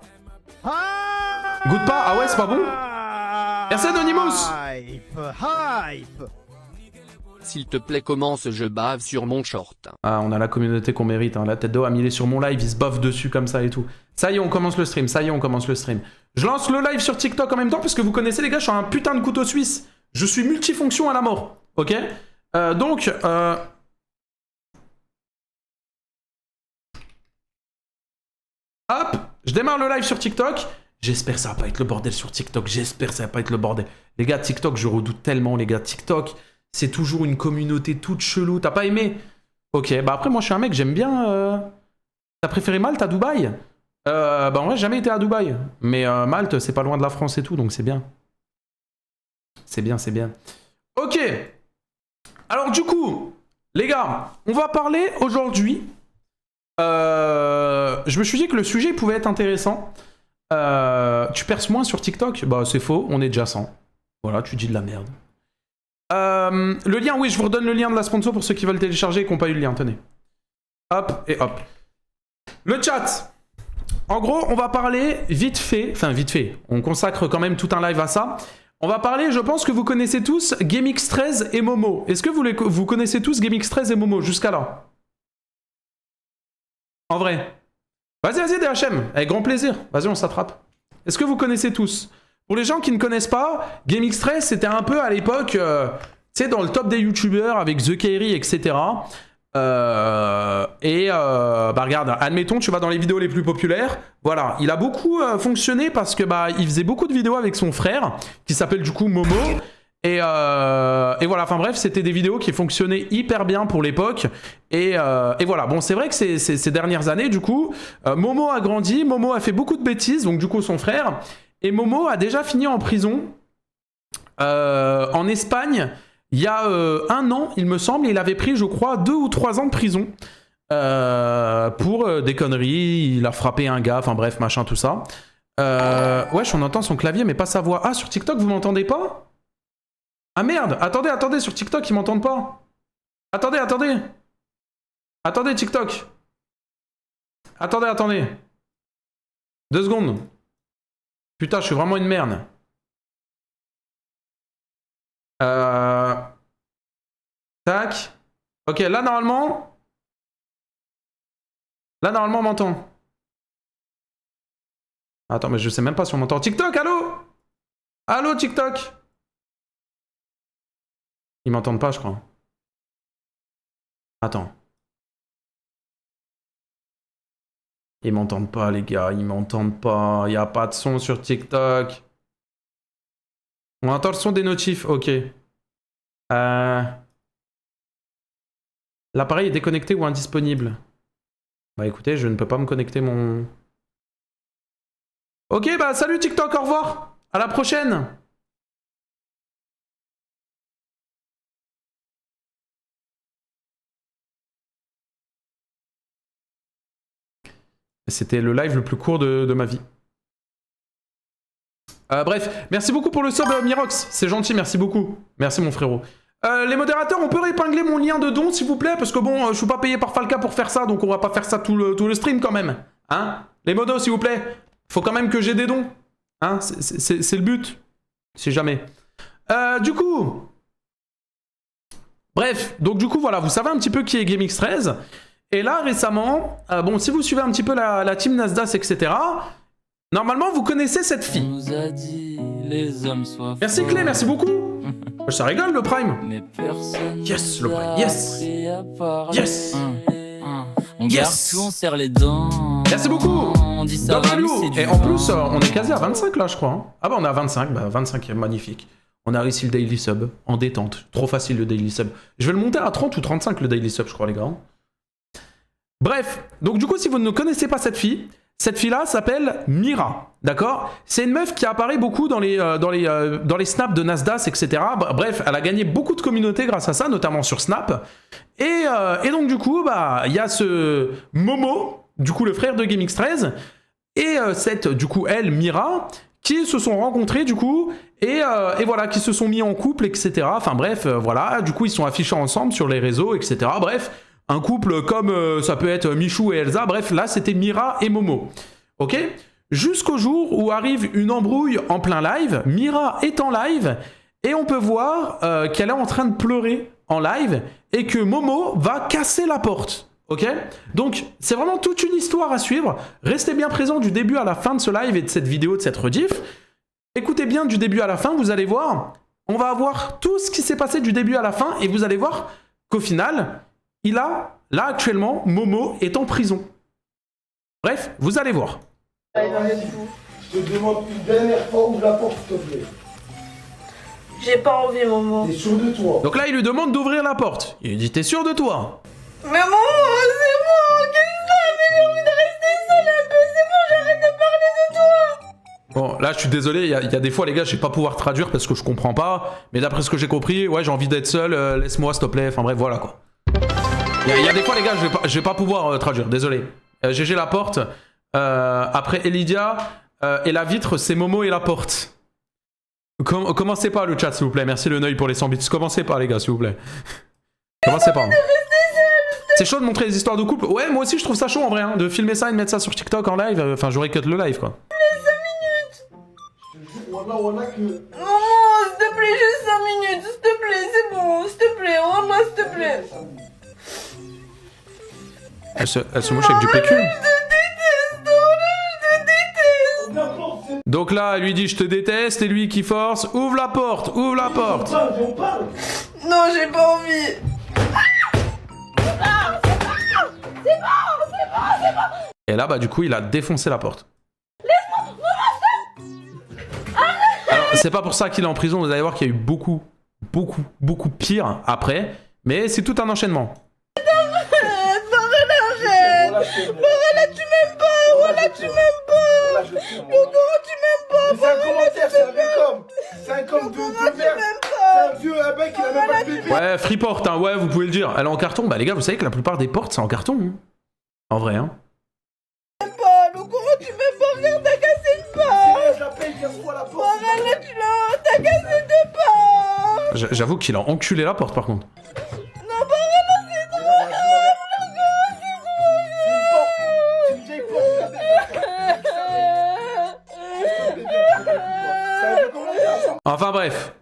Goûte pas? Ah ouais, c'est pas bon? Merci Anonymous. S'il te plaît, commence, je bave sur mon short. Ah, on a la communauté qu'on mérite, hein. La tête d'eau a mis sur mon live, il se baffe dessus comme ça et tout. Ça y est, on commence le stream, Je lance le live sur TikTok en même temps, parce que vous connaissez les gars, je suis un putain de couteau suisse. Je suis multifonction à la mort, ok? Donc, hop, je démarre le live sur TikTok. J'espère que ça va pas être le bordel sur TikTok. Les gars, TikTok, je redoute tellement, les gars. TikTok, c'est toujours une communauté toute chelou. T'as pas aimé? Ok, bah après, moi, je suis un mec, j'aime bien... T'as préféré Malte à Dubaï? Bah en vrai, j'ai jamais été à Dubaï. Mais Malte, c'est pas loin de la France et tout, donc c'est bien. C'est bien. Ok. Alors du coup, les gars, on va parler aujourd'hui... je me suis dit que le sujet pouvait être intéressant. Tu perces moins sur TikTok? Bah c'est faux, on est déjà 100. Voilà, tu dis de la merde. Le lien, oui, je vous redonne le lien de la sponsor pour ceux qui veulent télécharger et qui n'ont pas eu le lien, tenez. Hop, et hop. Le chat. En gros, on va parler vite fait, on consacre quand même tout un live à ça. On va parler, je pense que vous connaissez tous GameX13 et Momo. Est-ce que vous connaissez tous GameX13 et Momo jusqu'à là? En vrai. Vas-y, DHM, avec grand plaisir. Vas-y, on s'attrape. Est-ce que vous connaissez tous? pour les gens qui ne connaissent pas, GameX13, c'était un peu à l'époque, tu sais, dans le top des youtubeurs avec The Kairi, etc. Bah regarde, admettons, tu vas dans les vidéos les plus populaires. Voilà, il a beaucoup fonctionné parce que bah il faisait beaucoup de vidéos avec son frère, qui s'appelle du coup Momo. Et voilà, enfin bref, c'était des vidéos qui fonctionnaient hyper bien pour l'époque. Et voilà, bon, c'est vrai que ces dernières années, du coup, Momo a grandi, Momo a fait beaucoup de bêtises, donc du coup son frère. Et Momo a déjà fini en prison en Espagne. Il y a 1 an, il me semble, il avait pris, je crois, 2 ou 3 ans de prison pour des conneries. Il a frappé un gars, enfin bref, machin, tout ça. Wesh, on entend son clavier, mais pas sa voix. Ah, sur TikTok, vous m'entendez pas? Ah merde, attendez, sur TikTok, ils m'entendent pas. Attendez. Attendez, TikTok. Attendez. 2 secondes. Putain, je suis vraiment une merde. Tac. Ok, là, normalement, on m'entend. Attends, mais je sais même pas si on m'entend. TikTok, allô? Allô, TikTok? Ils m'entendent pas, je crois. Attends. Ils m'entendent pas, les gars. Ils m'entendent pas. Il n'y a pas de son sur TikTok. On entend le son des notifs. Ok. L'appareil est déconnecté ou indisponible. Bah écoutez, je ne peux pas me connecter mon... Ok, bah salut TikTok, au revoir. À la prochaine. C'était le live le plus court de ma vie. Bref, merci beaucoup pour le sub Mirox, c'est gentil, merci beaucoup. Merci mon frérot. Les modérateurs, on peut épingler mon lien de don s'il vous plaît, parce que bon, je suis pas payé par Falca pour faire ça, donc on va pas faire ça tout le stream quand même. Hein? Les modos s'il vous plaît, faut quand même que j'ai des dons. Hein? C'est le but, si jamais. Du coup... Bref, donc du coup voilà, vous savez un petit peu qui est GameX13. Et là, récemment, bon, si vous suivez un petit peu la team Nasdaq, etc., normalement, vous connaissez cette fille. On nous a dit, les hommes soient merci Clé, merci beaucoup. Ça rigole, le Prime. Mais personne yes, le Prime, yes. Yes. On garde tout, on serre les dents. Merci beaucoup. On dit ça va, et en plus, on est quasi à 25 là, je crois. Hein. Ah bah, on est à 25, bah 25, magnifique. On a réussi le daily sub, en détente. Trop facile, le daily sub. Je vais le monter à 30 ou 35, le daily sub, je crois, les gars. Bref, donc du coup, si vous ne connaissez pas cette fille-là s'appelle Mira, d'accord? C'est une meuf qui apparaît beaucoup dans les snaps de Nasdaq, etc. Bref, elle a gagné beaucoup de communautés grâce à ça, notamment sur Snap. Et donc du coup, bah, il y a ce Momo, du coup le frère de GameX13, et cette, du coup, elle, Mira, qui se sont rencontrés, du coup, et voilà, qui se sont mis en couple, etc. Enfin bref, voilà, du coup, ils sont affichés ensemble sur les réseaux, etc. Bref, un couple comme ça peut être Michou et Elsa, bref, là, c'était Mira et Momo. Ok? Jusqu'au jour où arrive une embrouille en plein live, Mira est en live, et on peut voir qu'elle est en train de pleurer en live, et que Momo va casser la porte. Ok? Donc, c'est vraiment toute une histoire à suivre. Restez bien présents du début à la fin de ce live et de cette vidéo, de cette rediff. Écoutez bien du début à la fin, vous allez voir, on va avoir tout ce qui s'est passé du début à la fin, et vous allez voir qu'au final, là actuellement, Momo est en prison. Bref, vous allez voir. Je te demande une dernière fois, ouvre la porte, s'il te plaît. J'ai pas envie, Momo. T'es sûr de toi? Donc là, il lui demande d'ouvrir la porte. Il lui dit, t'es sûr de toi? Mais Momo, c'est bon, qu'est-ce que ça? Mais j'ai envie de rester seule un peu, c'est bon, j'arrête de parler de toi. Bon, là, je suis désolé, il y a des fois, les gars, je vais pas pouvoir traduire parce que je comprends pas. Mais d'après ce que j'ai compris, ouais, j'ai envie d'être seul, laisse-moi, s'il te plaît. Enfin bref, voilà, quoi. Il y a des fois, les gars, je vais pas pouvoir traduire, désolé. GG la porte. Après Elidia et la vitre, c'est Momo et la porte. Commencez pas le chat, s'il vous plaît. Merci le Neuil pour les 100 bits. Commencez pas, les gars, s'il vous plaît. Commencez pas. Hein. C'est chaud de montrer les histoires de couple. Ouais, moi aussi, je trouve ça chaud en vrai, hein, de filmer ça et de mettre ça sur TikTok en live. Enfin, j'aurais cut le live, quoi. 5 minutes. Momo, s'il te plaît, juste 5 minutes. S'il te plaît, c'est bon. S'il te plaît, rends-moi, s'il te plaît. Elle se mouche avec du PQ. Je te déteste, Donc là, elle lui dit je te déteste et lui qui force, ouvre la porte, ouvre la porte. Non, j'ai pas envie. Et là, bah du coup, il a défoncé la porte. Alors, c'est pas pour ça qu'il est en prison, vous allez voir qu'il y a eu beaucoup pire après, mais c'est tout un enchaînement. Morella, tu m'aimes pas. Voilà, tu m'aimes pas. Logo, tu m'aimes pas. C'est un commentaire, c'est un com. C'est un com de merde. C'est un vieux mec qui a même pas de bébé. Ouais, Freeport, hein, ouais, vous pouvez le dire. Elle est en carton. Bah les gars, vous savez que la plupart des portes, c'est en carton. Hein. En vrai, hein. Logo, tu m'aimes pas. Regarde, t'as cassé une part. Je l'appelle 15 fois la porte. Morella, t'as cassé deux parts. J'avoue qu'il a enculé la porte, par contre. Non, Morella, c'est trop. Logo, c'est trop. Enfin bref,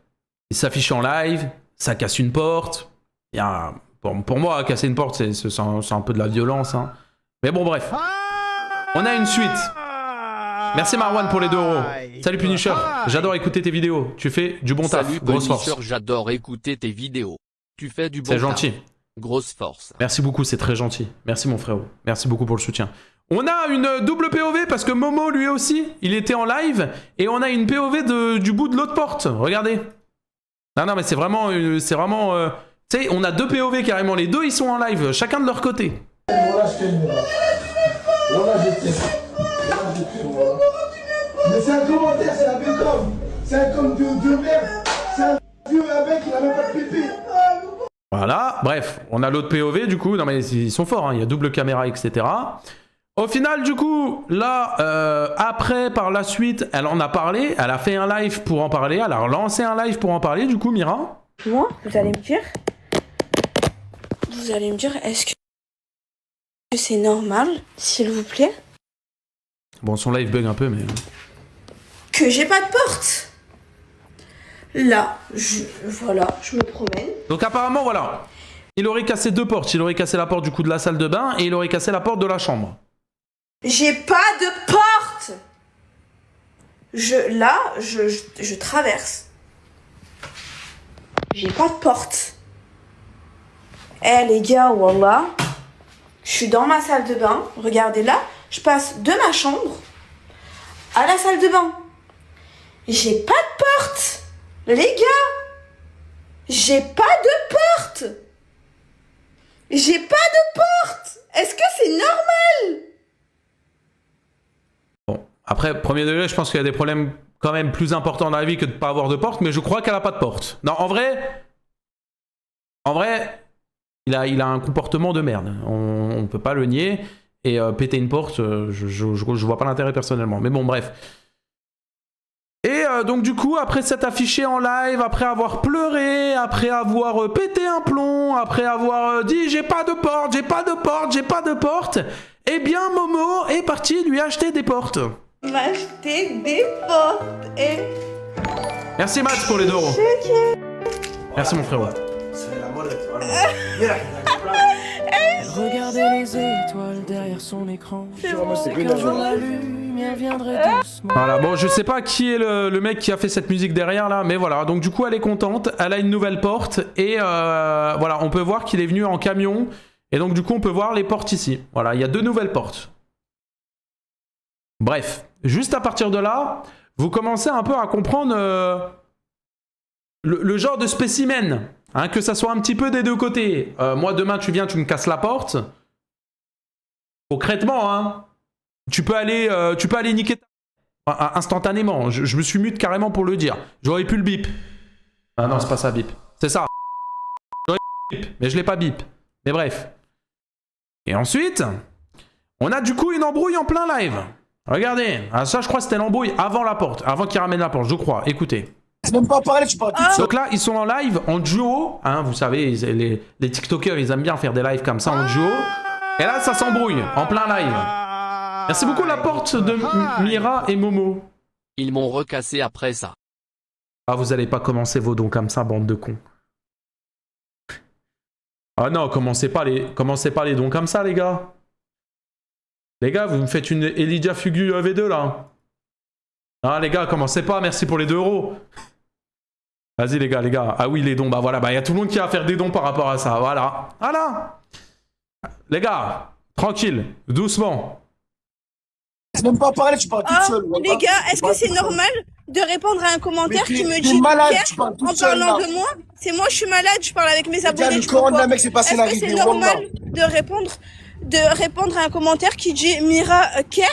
il s'affiche en live, ça casse une porte. Il y a, pour moi, casser une porte, c'est un peu de la violence. Hein. Mais bon, bref. On a une suite. Merci Marwan pour les 2 €. Salut Punisher, j'adore écouter tes vidéos. Tu fais du bon taf, Salut grosse Punisher, force. j'adore écouter tes vidéos. Tu fais du bon C'est taf. gentil. Grosse force. Merci beaucoup, c'est très gentil. Merci mon frérot. Merci beaucoup pour le soutien. On a une double POV parce que Momo lui aussi, il était en live. Et on a une POV du bout de l'autre porte. Regardez. Non mais c'est vraiment... tu sais, on a 2 POV carrément. Les deux, ils sont en live, chacun de leur côté. Voilà, je t'aime. Voilà, je t'aime. Mais c'est un commentaire, c'est un vieux com. C'est un com de merde. C'est un vieux mec qui a même pas de pépé. Voilà, bref, on a l'autre POV du coup, non mais ils sont forts, hein. Il y a double caméra, etc. Au final, du coup, là, après, par la suite, elle en a parlé, elle a fait un live pour en parler, elle a relancé un live pour en parler, du coup, Mira. Moi, vous allez me dire, est-ce que c'est normal, s'il vous plaît, Bon, son live bug un peu, mais... que j'ai pas de porte? Là, voilà, je me promène. Donc apparemment, voilà, il aurait cassé 2 portes. Il aurait cassé la porte du coup de la salle de bain et il aurait cassé la porte de la chambre. J'ai pas de porte. Je traverse. J'ai pas de porte. Eh les gars, wallah, je suis dans ma salle de bain. Regardez là, je passe de ma chambre à la salle de bain. J'ai pas de porte. Les gars, j'ai pas de porte. J'ai pas de porte. Est-ce que c'est normal? Bon, après, premier degré, je pense qu'il y a des problèmes quand même plus importants dans la vie que de pas avoir de porte, mais je crois qu'elle a pas de porte. Non, en vrai, il a un comportement de merde. On peut pas le nier. Et péter une porte, je vois pas l'intérêt personnellement. Mais bon, bref. Et donc du coup, après s'être affiché en live, après avoir pleuré, après avoir pété un plomb, après avoir dit j'ai pas de porte, j'ai pas de porte, j'ai pas de porte, eh bien Momo est parti lui acheter des portes. M'acheter des portes et... Merci Matt pour les 2 €. Merci mon frérot. C'est la molette, voilà. Regardez les étoiles derrière son écran. C'est bon. Qu'un jour la lumière viendrait doucement. Voilà, bon, je sais pas qui est le mec qui a fait cette musique derrière là, mais voilà, donc du coup elle est contente, elle a une nouvelle porte, et voilà, on peut voir qu'il est venu en camion, et donc du coup on peut voir les portes ici. Voilà, il y a 2 nouvelles portes. Bref, juste à partir de là, vous commencez un peu à comprendre le genre de spécimen, hein, que ça soit un petit peu des 2 côtés. Moi demain tu viens, tu me casses la porte, concrètement, hein. Tu peux aller niquer instantanément. Je me suis mute carrément pour le dire. J'aurais pu le bip. Ah non, c'est pas ça, bip. C'est ça. J'aurais pu le bip, mais je l'ai pas bip. Mais bref. Et ensuite, on a du coup une embrouille en plein live. Regardez. Ah, ça, je crois que c'était l'embrouille avant la porte. Avant qu'il ramène la porte, je crois. Écoutez. C'est même pas parler, tu parles tout seul. Donc là, ils sont en live, en duo. Hein, vous savez, les TikTokers, ils aiment bien faire des lives comme ça en duo. Et là, ça s'embrouille en plein live. Merci beaucoup la porte de Mira et Momo. Ils m'ont recassé après ça. Ah, vous allez pas commencer vos dons comme ça, bande de cons. Ah non, commencez pas les dons comme ça, les gars. Les gars, vous me faites une Elijah Fugu V2, là. Ah les gars, commencez pas, merci pour les 2 euros. Vas-y les gars, les gars. Ah oui, les dons, bah voilà, bah il y a tout le monde qui va faire des dons par rapport à ça, voilà. Voilà. Les gars, tranquille, doucement. C'est même pas parler, tu parles toute seule. Les gars, est-ce que c'est normal de répondre à un commentaire qui me dit malade, Pierre, tu parles toute en seule, parlant là. de moi? C'est moi, je suis malade, je parle avec mes abonnés. Le tu Coran de vois la Mecque, c'est pas Est-ce que scénarisé. c'est normal de répondre à un commentaire qui dit Mira Kerr?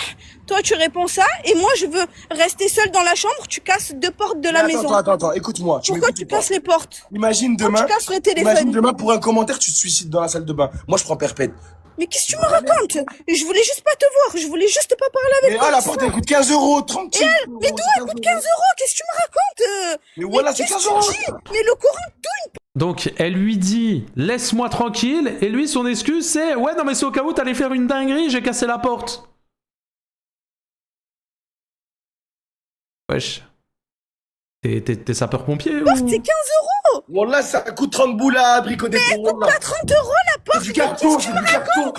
Toi, tu réponds ça, et moi, je veux rester seule dans la chambre. Tu casses 2 portes de la maison. Attends, écoute-moi. Pourquoi tu casses les portes? Imagine demain. Tu casses le téléphone. Imagine demain pour un commentaire, tu te suicides dans la salle de bain. Moi, je prends perpète. Mais qu'est-ce que tu me racontes? Je voulais juste pas te voir, je voulais juste pas parler avec toi. Mais la porte, elle coûte 15 euros, tranquille. Mais d'où elle coûte 15 euros? Qu'est-ce que tu me racontes? Mais voilà, c'est 15 euros. Mais le Coran, tout une... Donc elle lui dit laisse-moi tranquille et lui son excuse c'est ouais non mais c'est au cas où t'allais faire une dinguerie, j'ai cassé la porte. Wesh. T'es sapeur-pompier ou... C'est 15 euros. Wallah, ça coûte 30 boules à bricoler. Mais elle coûte pas 30 euros la porte. C'est du carton, c'est du carton.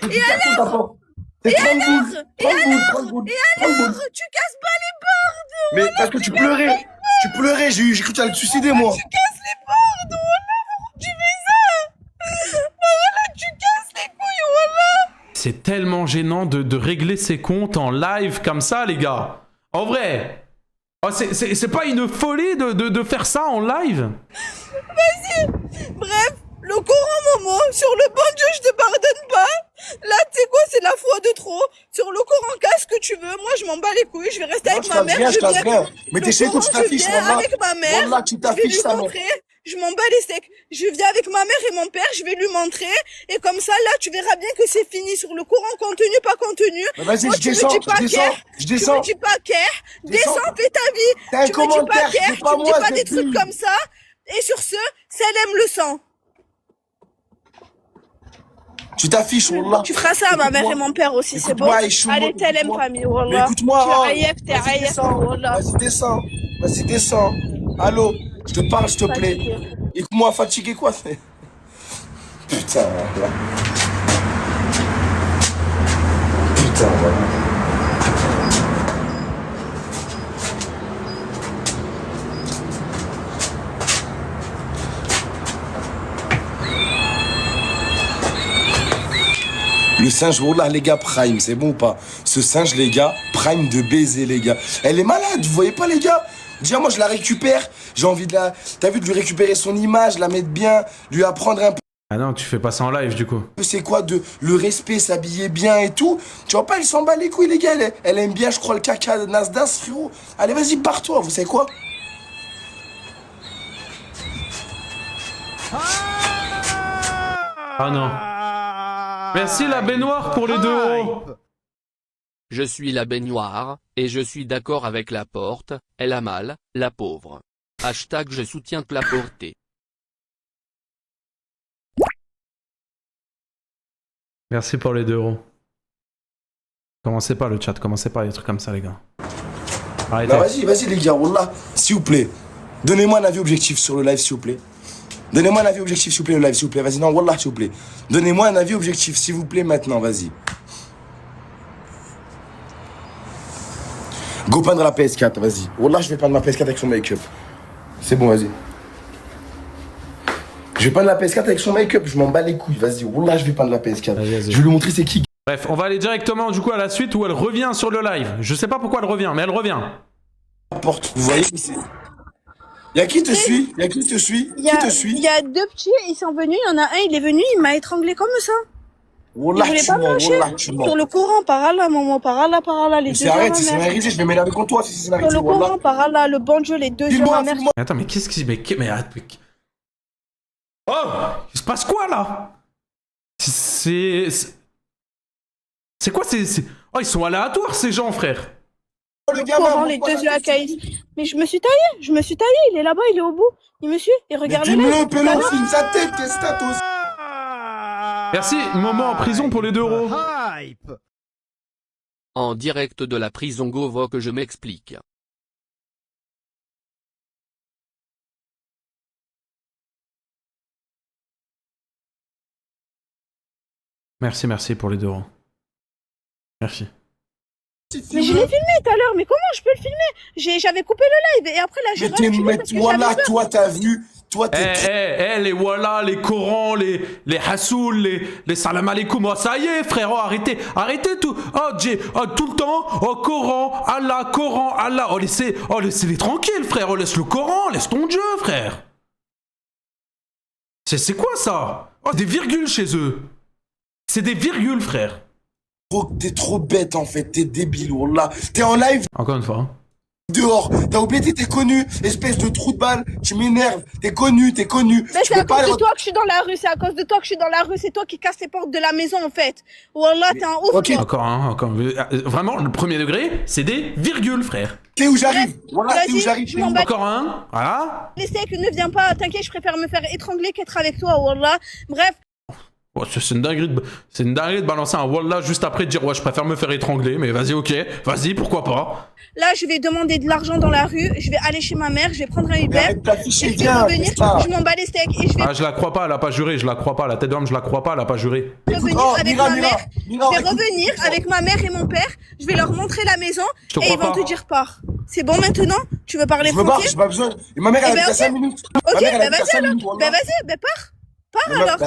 Et alors? C'est 30 boules. 30 boules. Et alors? Tu casses pas les portes. Mais parce que tu pleurais. Tu pleurais, j'ai cru que tu allais te suicider, moi. Tu casses les portes, Wallah, tu fais ça? Wallah, tu casses les couilles, Wallah. C'est tellement gênant de régler ses comptes en live comme ça, les gars. En vrai. Oh, c'est pas une folie de faire ça en live? Vas-y. Bref, le Coran, Momo, sur le bon Dieu, je te pardonne pas. Là, tu sais quoi, c'est la foi de trop. Sur le Coran, casse ce que tu veux. Moi, je m'en bats les couilles. Je vais rester avec ma mère. Je casse rien. Mais t'es chez toi, tu t'affiches, Wallah. Avec ma mère. Wallah, tu t'affiches, ta mère. Je m'en bats les steaks. Je viens avec ma mère et mon père, je vais lui montrer. Et comme ça, là, tu verras bien que c'est fini sur le Coran, contenu, pas contenu. Vas-y, moi, je descends. Tu me dis pas Kerr. Descends, fais ta vie. T'as un Tu me dis pas commentaire, Kerr. c'est pas Tu me dis moi, pas c'est des trucs lui. comme ça. Et sur ce, Salem le sang. Tu t'affiches, Wallah. Tu feras ça à ma mère et mon père aussi, c'est bon? Allez, Salem famille, Wallah. Écoute-moi, t'es aïef, Wallah. Vas-y, descends. Allô, je te parle, s'il te plaît. Écoute-moi, fatigué quoi? Putain, voilà. Putain, voilà. Le singe, wallah, les gars, prime, c'est bon ou pas? Ce singe, les gars, prime de baiser, les gars. Elle est malade, vous voyez pas, les gars? Déjà, moi, je la récupère. J'ai envie de la... T'as vu, de lui récupérer son image, la mettre bien, lui apprendre un peu... Ah non, tu fais pas ça en live, du coup. C'est quoi, de le respect, s'habiller bien et tout. Tu vois pas, elle s'en bat les couilles, les gars. Elle aime bien, je crois, le caca de Nasdaq, frérot. Allez, vas-y, barre-toi, vous savez quoi? Ah non. Merci la baignoire pour les 2 euros. Je suis la baignoire, et je suis d'accord avec la porte, elle a mal, la pauvre. Hashtag je soutiens que la portée. Merci pour les 2 euros. Commencez pas le chat, commencez pas les trucs comme ça, les gars. Arrêtez. Non, vas-y, les gars, wallah, s'il vous plaît. Donnez-moi un avis objectif sur le live, s'il vous plaît. Donnez-moi un avis objectif, s'il vous plaît, le live, s'il vous plaît. Vas-y, non, wallah, s'il vous plaît. Donnez-moi un avis objectif, s'il vous plaît, maintenant, vas-y. Go peindre la PS4, vas-y. Wallah, je vais peindre ma PS4 avec son make-up. C'est bon, vas-y. Je vais peindre la PS4 avec son make-up, je m'en bats les couilles, vas-y. Wallah, je vais peindre la PS4. Vas-y. Je vais lui montrer c'est qui. Bref, on va aller directement du coup à la suite où elle revient sur le live. Je sais pas pourquoi elle revient, mais elle revient. Porte, vous voyez ici. Y'a qui te suit? Y'a qui te suit? Qui te suit? Il y a 2 petits, ils sont venus, il y en a un, il est venu, il m'a étranglé comme ça. Wallah, il voulait tu pas mens, me lâcher. wallah, tu mens. Sur le Coran, par Allah, maman, par Allah, les deux yeux, arrête, ma c'est mère. scénarisé, je vais m'énerver contre toi si c'est scénarisé, Sur le Coran, par Allah, le bon Dieu, les 2 yeux, ma mère. Mais attends, mais qu'est-ce qui... Mais arrête, mais... Oh! Il se passe quoi, là? C'est quoi, Oh, ils sont aléatoires, ces gens, frère. Le Coran, les 2 yeux à Caïs. Mais je me suis taillé, il est là-bas, il est au bout. Il me suit, et regardez-le. Dis-le, pélo, filme sa tête, qu'est-ce que t'as, Merci, Momo en prison pour les 2 euros. En direct de la prison Govo que je m'explique. Merci pour les 2 euros. Merci. Mais je l'ai filmé tout à l'heure, mais comment je peux le filmer? J'avais coupé le live et après là j'ai Mais voilà, toi t'as vu, toi t'es... Les voilà, les Corans, les Hassoul, les salam alaikum. Oh, ça y est, frère, arrêtez tout. Tout le temps, Coran, Allah. Laissez-les tranquilles, frère. Laisse le Coran, laisse ton Dieu, frère. C'est quoi ça? Des virgules chez eux. C'est des virgules, frère. T'es trop bête en fait, t'es débile, wallah. T'es en live. Encore une fois. Dehors, t'as oublié, t'es connu, espèce de trou de balle, tu m'énerves, t'es connu. Mais c'est à cause de toi que je suis dans la rue, c'est toi qui casse les portes de la maison en fait. Wallah, t'es un ouf. Ok. Encore. Vraiment, le premier degré, c'est des virgules, frère. T'es où j'arrive? Voilà, t'es où j'arrive. Encore un, voilà. Les steaks, ne viens pas, t'inquiète, je préfère me faire étrangler qu'être avec toi, wallah. Bref. Oh, c'est une dinguerie de balancer un wallah juste après de dire ouais je préfère me faire étrangler, mais vas-y, ok, vas-y, pourquoi pas. Là je vais demander de l'argent dans la rue, je vais aller chez ma mère, je vais prendre un Uber, et je vais bien, revenir, je m'en bats les steaks et je vais... Ah je la crois pas, elle a pas juré, la tête d'homme je la crois pas, elle a pas juré. Revenir avec ma mère, je vais revenir avec ma mère et mon père, je vais leur montrer la maison et ils vont te dire pars. C'est bon maintenant? Tu veux parler tranquille? Je me barre, j'ai pas besoin. Et ma mère elle habite à 5 minutes. Ok, bah vas-y alors, pars. Pars alors.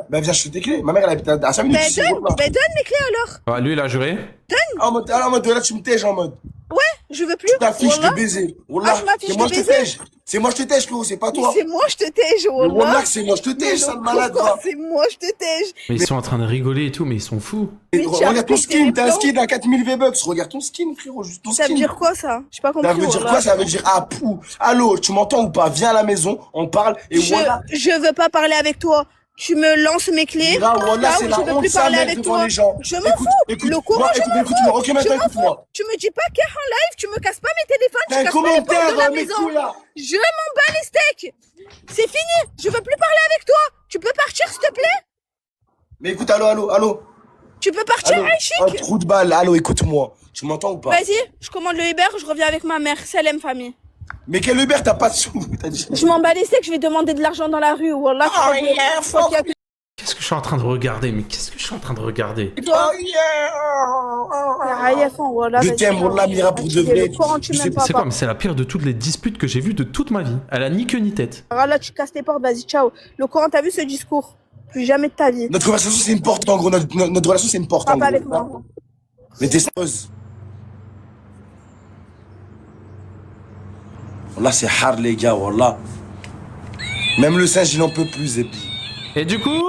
Viens, je te tes clés. Ma mère elle habite à 5 minutes. Donne mes clés alors. Ah, lui il a juré. Donne. En mode là tu me tèges en mode. Ouais, je veux plus. Tu t'affiches de baiser. Wallah, c'est moi je te tège. C'est moi je te tège, frérot, c'est pas toi. C'est moi je te tège, wallah. C'est moi je te tège, sale malade. C'est moi je te tège. Mais ils sont en train de rigoler et tout, mais ils sont fous. Regarde ton skin, t'as un skin à 4000 V-Bucks. Regarde ton skin, frérot, juste ton skin. Ça veut dire quoi ça? J'ai pas compris. Ça veut dire quoi? Ça veut dire allô, tu m'entends ou pas? Viens à la maison, on parle et voilà. Je veux pas parler avec toi. Tu me lances mes clés. Voilà, c'est la honte sa mère devant les gens. Je m'en fous. Le courant, écoute-moi. Ok, maintenant écoute-moi. Tu me dis pas qu'en live, tu me casses pas mes téléphones, tu casses pas les portes de la maison. Je m'en bats les steaks. C'est fini. Je veux plus parler avec toi. Tu peux partir, s'il te plaît? Mais écoute, allô. Tu peux partir, Aïchik? Un trou de balle, allô, écoute-moi. Tu m'entends ou pas? Vas-y, je commande le Uber, je reviens avec ma mère. Salam, famille. Mais quel Uber, t'as pas de sous? Je m'en bats les steaks, je vais demander de l'argent dans la rue. Wallah, Qu'est-ce que je suis en train de regarder? Je t'aime, wallah, Mira, pour de vrai. C'est quoi? Mais c'est la pire de toutes les disputes que j'ai vues de toute ma vie. Elle a ni queue ni tête. Là, tu casses les portes, vas-y, ciao. Le Coran, t'as vu ce discours? Plus jamais de ta vie. Notre conversation, c'est une porte, en gros. Notre relation, c'est une porte, en gros. Pas avec moi. Mais t'es sérieuse? Wallah, c'est hard, les gars, wallah. Même le singe, il n'en peut plus, Zébi. Et du coup,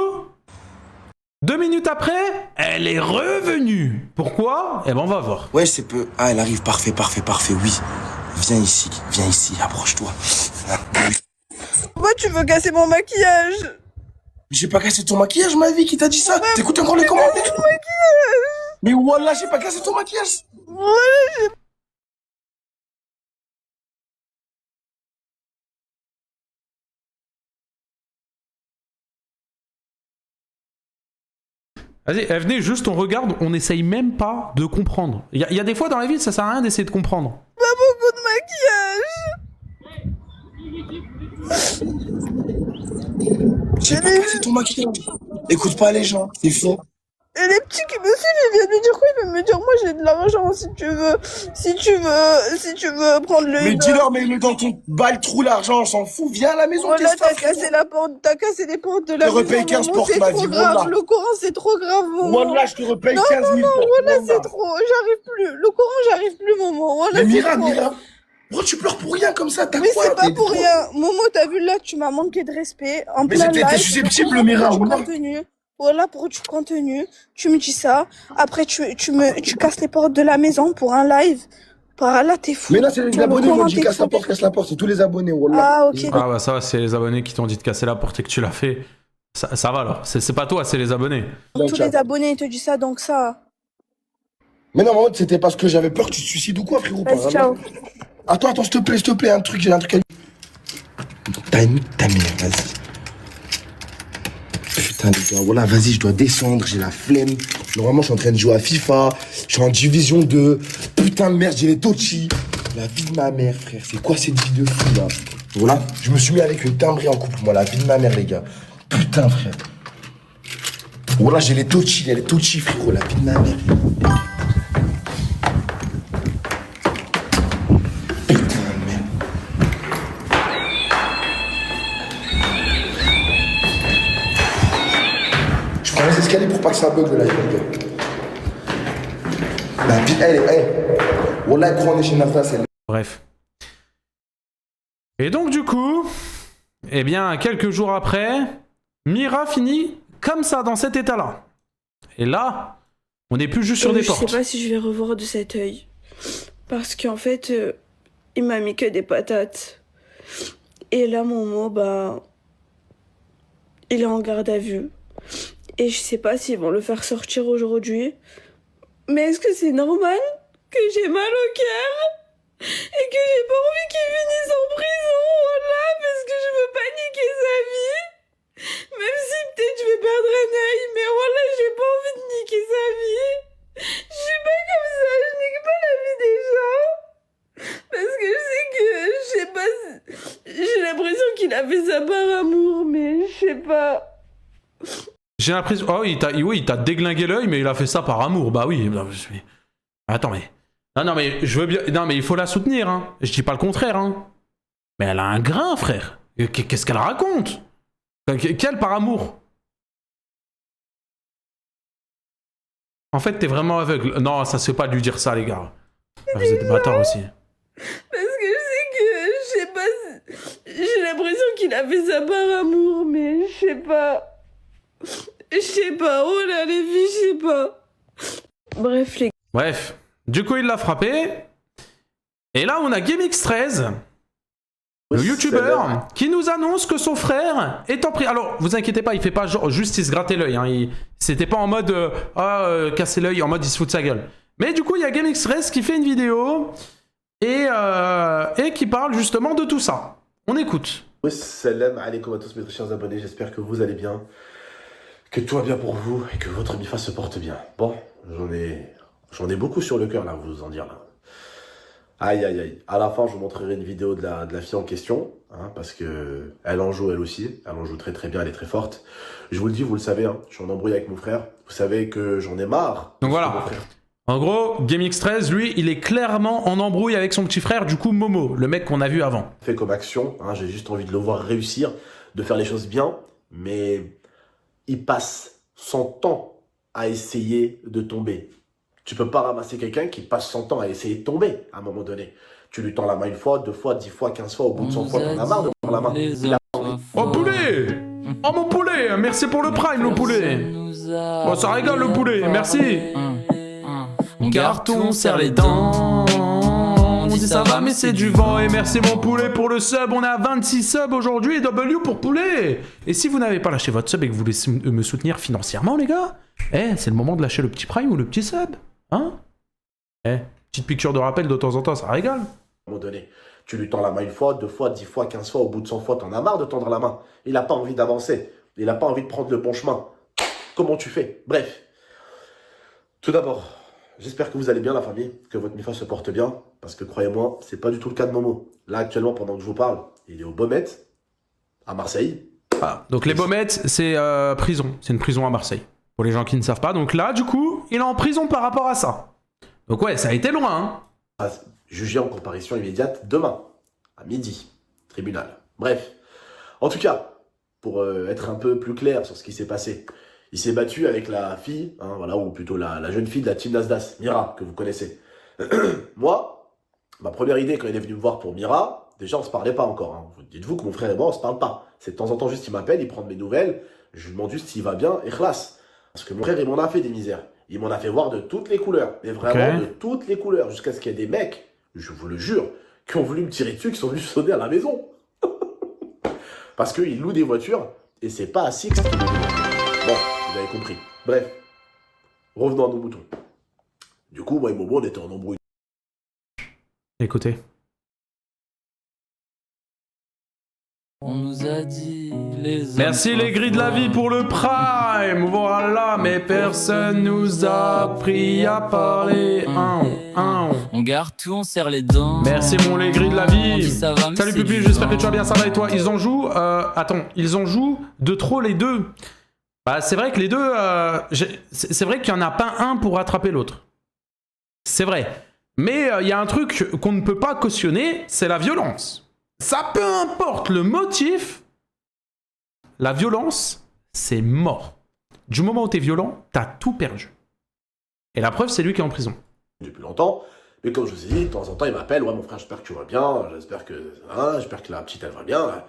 2 minutes après, elle est revenue. Pourquoi? Eh ben, on va voir. Ouais, c'est peu. Ah, elle arrive, parfait, oui. Viens ici, approche-toi. Pourquoi tu veux casser mon maquillage? J'ai pas cassé ton maquillage, ma vie, qui t'a dit ça? T'écoutes encore les commentaires? Mais wallah, j'ai pas cassé ton maquillage. Ouais, Vas-y, venez, juste on regarde, on essaye même pas de comprendre. Il y a des fois dans la vie, ça sert à rien d'essayer de comprendre. Pas beaucoup de maquillage. J'ai pas cassé ton maquillage. Écoute pas les gens, c'est faux. Et les petits qui me suivent, ils viennent me dire quoi? Ils viennent me dire, moi j'ai de l'argent si tu veux prendre le... Mais dis-leur, mets-le dans ton balle trou l'argent, on s'en fout, viens à la maison. Voilà, t'as cassé les portes de la maison. Je te repaye 15 portes, ma vie, grave. Le Coran, c'est trop grave, maman. Wallah, je te repaye 15 000 portes. Non, voilà, c'est trop, j'arrive plus. Le Coran, j'arrive plus, maman. Voilà, mais Mira, pourquoi tu pleures pour rien comme ça? Mais c'est pas pour rien. Momo, t'as vu là, tu m'as manqué de respect. En plein live. Mais t'es susceptible, Mira. Voilà, pour du contenu, tu me dis ça. Après, tu casses les portes de la maison pour un live. Par là, t'es fou. Mais là, c'est les abonnés qui m'ont dit casse la porte, c'est tous les abonnés, wallah. Ah, ok. Ah, bah, ça, c'est les abonnés qui t'ont dit de casser la porte et que tu l'as fait. Ça va, alors. C'est pas toi, c'est les abonnés. Tous les abonnés, ils te disent ça, donc ça. Mais non, maman, c'était parce que j'avais peur que tu te suicides ou quoi, frérot. Vas-y, ciao. Attends, s'il te plaît, un truc à... Ta mère, vas-y. Putain, les gars, voilà, vas-y, je dois descendre, j'ai la flemme. Normalement, je suis en train de jouer à FIFA, je suis en division 2. Putain de merde, j'ai les Tochi. La vie de ma mère, frère, c'est quoi cette vie de fou, là? Voilà, je me suis mis avec une timbrée en couple, moi, la vie de ma mère, les gars. Putain, frère. Voilà, j'ai les Tochi, frérot, la vie de ma mère. ça bug le live, les gars. La vie, Wallah, gros, on est chez Nafta, c'est... Bref. Et donc, du coup, eh bien, quelques jours après, Mira finit comme ça, dans cet état-là. Et là, on n'est plus juste sur des portes. Je sais pas si je vais revoir de cet œil. Parce qu'en fait, il m'a mis que des patates. Et là, Momo, bah... il est en garde à vue. Et je sais pas s'ils vont le faire sortir aujourd'hui. Mais est-ce que c'est normal que j'ai mal au cœur et que j'ai pas envie qu'il finisse en prison, voilà, parce que je veux pas niquer sa vie. Même si peut-être je vais perdre un œil, mais voilà, j'ai pas envie de niquer sa vie. Je suis pas comme ça, je nique pas la vie des gens. Parce que je sais que, je sais pas, j'ai l'impression qu'il a fait ça par amour, mais je sais pas. J'ai l'impression... Oh, il t'a déglingué l'œil, mais il a fait ça par amour. Bah oui. Attends, mais... Non, mais je veux bien... Non, mais il faut la soutenir, hein. Je dis pas le contraire, hein. Mais elle a un grain, frère. Qu'est-ce qu'elle raconte? Quel par amour? En fait, t'es vraiment aveugle. Non, ça se fait pas de lui dire ça, les gars. Vous êtes des bâtards aussi. Parce que je sais que, je sais pas, j'ai l'impression qu'il a fait ça par amour, mais je sais pas. Je sais pas, oh là les filles, je sais pas. Bref, les... Bref, du coup, il l'a frappé. Et là, on a GameX13, le youtubeur, qui nous annonce que son frère est en prison. Alors, vous inquiétez pas, il fait pas genre juste il se grattait l'œil. Hein. C'était pas en mode casser l'œil, en mode il se fout de sa gueule. Mais du coup, il y a GameX13 qui fait une vidéo et qui parle justement de tout ça. On écoute. Salam alaikum à tous mes très chers abonnés, j'espère que vous allez bien, que tout va bien pour vous et que votre MIFA se porte bien. Bon, j'en ai beaucoup sur le cœur là, vous en dire là. Aïe aïe aïe, à la fin je vous montrerai une vidéo de la fille en question, hein, parce que elle en joue elle aussi, elle en joue très très bien, elle est très forte. Je vous le dis, vous le savez, hein, je suis en embrouille avec mon frère, vous savez que j'en ai marre. Donc voilà, en gros, GameX13, lui, il est clairement en embrouille avec son petit frère, du coup Momo, le mec qu'on a vu avant. Fait comme action, hein, j'ai juste envie de le voir réussir, de faire les choses bien, mais il passe son temps à essayer de tomber. Tu peux pas ramasser quelqu'un qui passe son temps à essayer de tomber, à un moment donné. Tu lui tends la main une fois, 2 fois, 10 fois, 15 fois, au bout de 100 fois, t'en as marre de prendre la main. Il a pas envie. Oh poulet! Oh mon poulet! Merci pour le prime, le poulet! Oh ça rigole le poulet, merci! On garde tout, on serre les dents. On dit ça va mais c'est du vent. Et merci mon poulet pour le sub. On est à 26 subs aujourd'hui. W pour poulet. Et si vous n'avez pas lâché votre sub et que vous voulez me soutenir financièrement les gars, c'est le moment de lâcher le petit prime ou le petit sub. Hein? Petite piqûre de rappel de temps en temps, ça régale. À un moment donné, tu lui tends la main une fois, 2 fois, 10 fois, 15 fois, au bout de 100 fois, t'en as marre de tendre la main. Il n'a pas envie d'avancer. Il n'a pas envie de prendre le bon chemin. Comment tu fais? Bref. Tout d'abord, j'espère que vous allez bien la famille, que votre MIFA se porte bien, parce que croyez-moi, c'est pas du tout le cas de Momo. Là actuellement, pendant que je vous parle, il est au Baumettes, à Marseille. Ah, donc les Baumettes, c'est prison, c'est une prison à Marseille, pour les gens qui ne savent pas. Donc là, du coup, il est en prison par rapport à ça. Donc ouais, ça a été loin, hein. Jugé en comparution immédiate demain, à midi, tribunal. Bref, en tout cas, pour être un peu plus clair sur ce qui s'est passé, il s'est battu avec la fille, hein, voilà, ou plutôt la jeune fille de la team Nasdaq, Mira, que vous connaissez. Moi, ma première idée quand il est venu me voir pour Mira, déjà on se parlait pas encore. Hein. Dites-vous que mon frère et moi on se parle pas. C'est de temps en temps juste il m'appelle, il prend de mes nouvelles, je lui demande juste s'il va bien et classe. Parce que mon frère il m'en a fait des misères. Il m'en a fait voir de toutes les couleurs, mais vraiment de toutes les couleurs, jusqu'à ce qu'il y ait des mecs, je vous le jure, qui ont voulu me tirer dessus, qui sont venus sonner à la maison. Parce qu'ils louent des voitures et c'est pas à Six qu'ils louent des voitures. Bon. Vous avez compris. Bref, revenons à nos moutons. Du coup, moi et Momo, on était en embrouille. Écoutez. On nous a dit les... Merci les grilles de la vie pour le prime. Voilà, mais personne nous a appris à parler. On garde tout, on serre les dents. Merci mon les grilles de la vie. Salut Pupi, j'espère que tu vas bien, ça va et toi? Ils en jouent, attends, ils en jouent de trop les deux. Bah c'est vrai que les deux, c'est vrai qu'il n'y en a pas un pour rattraper l'autre. C'est vrai. Mais il y a un truc qu'on ne peut pas cautionner, c'est la violence. Ça peu importe le motif, la violence, c'est mort. du moment où t'es violent, t'as tout perdu. Et la preuve, c'est lui qui est en prison. Depuis longtemps, mais comme je vous ai dit, de temps en temps, il m'appelle, ouais, mon frère, j'espère que tu vas bien, j'espère que la petite, elle va bien.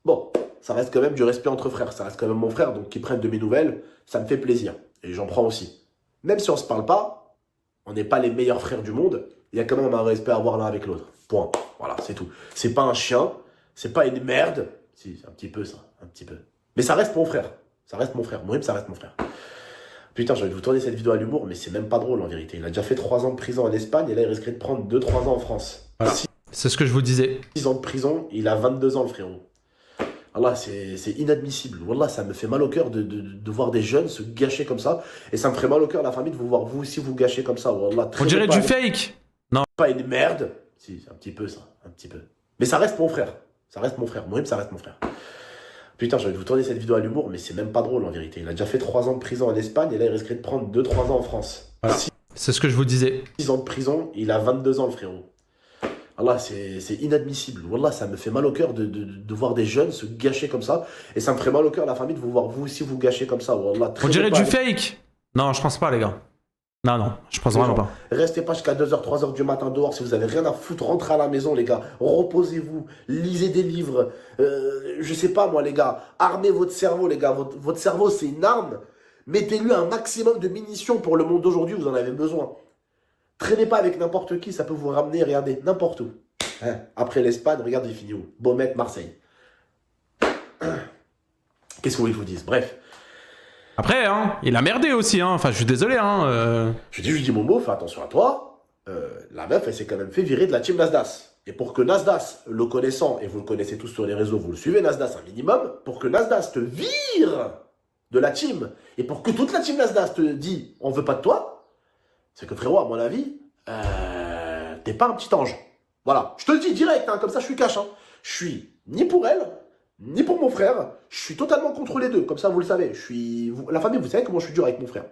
Bon, ça reste quand même du respect entre frères, ça reste quand même mon frère, donc qu'il prenne de mes nouvelles, ça me fait plaisir. Et j'en prends aussi. Même si on se parle pas, on n'est pas les meilleurs frères du monde, il y a quand même un respect à avoir l'un avec l'autre. Point. Voilà, c'est tout. C'est pas un chien, c'est pas une merde. Si, c'est un petit peu ça, un petit peu. Mais ça reste mon frère. Ça reste mon frère. Mohim, ça reste mon frère. Putain, j'ai envie de vous tourner cette vidéo à l'humour, mais c'est même pas drôle en vérité. Il a déjà fait 3 ans de prison en Espagne et là il risquerait de prendre 2-3 ans en France. Voilà. C'est ce que je vous disais. 6 ans de prison, il a 22 ans le frérot. Allah, c'est inadmissible. Wallah, ça me fait mal au cœur de voir des jeunes se gâcher comme ça. Et ça me ferait mal au cœur, la famille, de vous voir vous aussi vous gâcher comme ça. Wallah, on dirait du fake. Non. Pas une merde. Si, c'est un petit peu ça, un petit peu. Mais ça reste mon frère. Ça reste mon frère. Mohim, ça reste mon frère. Putain, j'ai envie de vous tourner cette vidéo à l'humour, mais c'est même pas drôle en vérité. Il a déjà fait 3 ans de prison en Espagne et là il risquerait de prendre 2-3 ans en France. Voilà. C'est ce que je vous disais. 6 ans de prison, il a 22 ans le frérot. Allah, c'est inadmissible. Wallah, ça me fait mal au cœur de voir des jeunes se gâcher comme ça. Et ça me ferait mal au cœur, la famille, de vous voir vous aussi vous gâcher comme ça. Wallah, on dirait du fake. Non, je pense pas, les gars. Non, je pense vraiment pas. Restez pas jusqu'à 2h, 3h du matin dehors si vous avez rien à foutre. Rentrez à la maison, les gars. Reposez-vous. Lisez des livres. Je sais pas, moi, les gars. Armez votre cerveau, les gars. Votre cerveau, c'est une arme. Mettez-lui un maximum de munitions pour le monde d'aujourd'hui. Vous en avez besoin. Traînez pas avec n'importe qui. Ça peut vous ramener, regardez, n'importe où. Hein, après l'Espagne, regardez, il finit où? Beaumet, Marseille. Qu'est-ce que vous voulez que je vous dise? Bref. Après, hein, il a merdé aussi, hein. Enfin, je suis désolé, hein. Je dis Momo, fais attention à toi. La meuf, elle s'est quand même fait virer de la team Nasdas. Et pour que Nasdas, le connaissant, et vous le connaissez tous sur les réseaux, vous le suivez, Nasdas un minimum, pour que Nasdas te vire de la team, et pour que toute la team Nasdas te dit, on veut pas de toi, c'est que frérot, à mon avis, t'es pas un petit ange. Voilà, je te le dis direct, hein, comme ça je suis cash. Hein. Je suis ni pour elle, ni pour mon frère, je suis totalement contre les deux, comme ça vous le savez. La famille, vous savez comment je suis dur avec mon frère.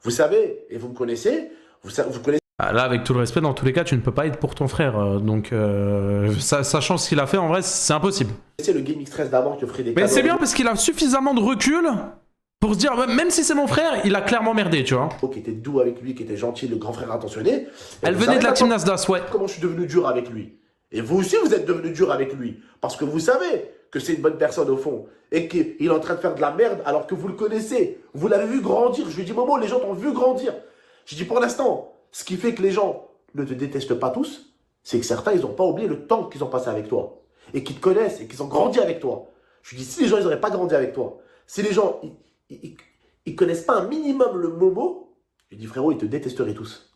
Vous savez, et vous me connaissez, vous connaissez. Là, avec tout le respect, dans tous les cas, tu ne peux pas être pour ton frère. Donc, sachant ce qu'il a fait, en vrai, c'est impossible. C'est le gaming stress d'avant qui ferait des Mais c'est bien parce qu'il a suffisamment de recul pour se dire, même si c'est mon frère, il a clairement merdé, tu vois. Qui était doux avec lui, qui était gentil, le grand frère attentionné. Elle venait de la team Nasdas, ouais. Comment je suis devenu dur avec lui. Et vous aussi, vous êtes devenu dur avec lui. Parce que vous savez que c'est une bonne personne au fond. Et qu'il est en train de faire de la merde alors que vous le connaissez. Vous l'avez vu grandir. Je lui ai dit, Momo, les gens t'ont vu grandir. Je dis, pour l'instant, ce qui fait que les gens ne te détestent pas tous, c'est que certains, ils n'ont pas oublié le temps qu'ils ont passé avec toi. Et qu'ils te connaissent et qu'ils ont grandi avec toi. Je lui dis, si les gens, ils n'auraient pas grandi avec toi, si les gens, ils connaissent pas un minimum le Momo, je lui dis, frérot, ils te détesteraient tous.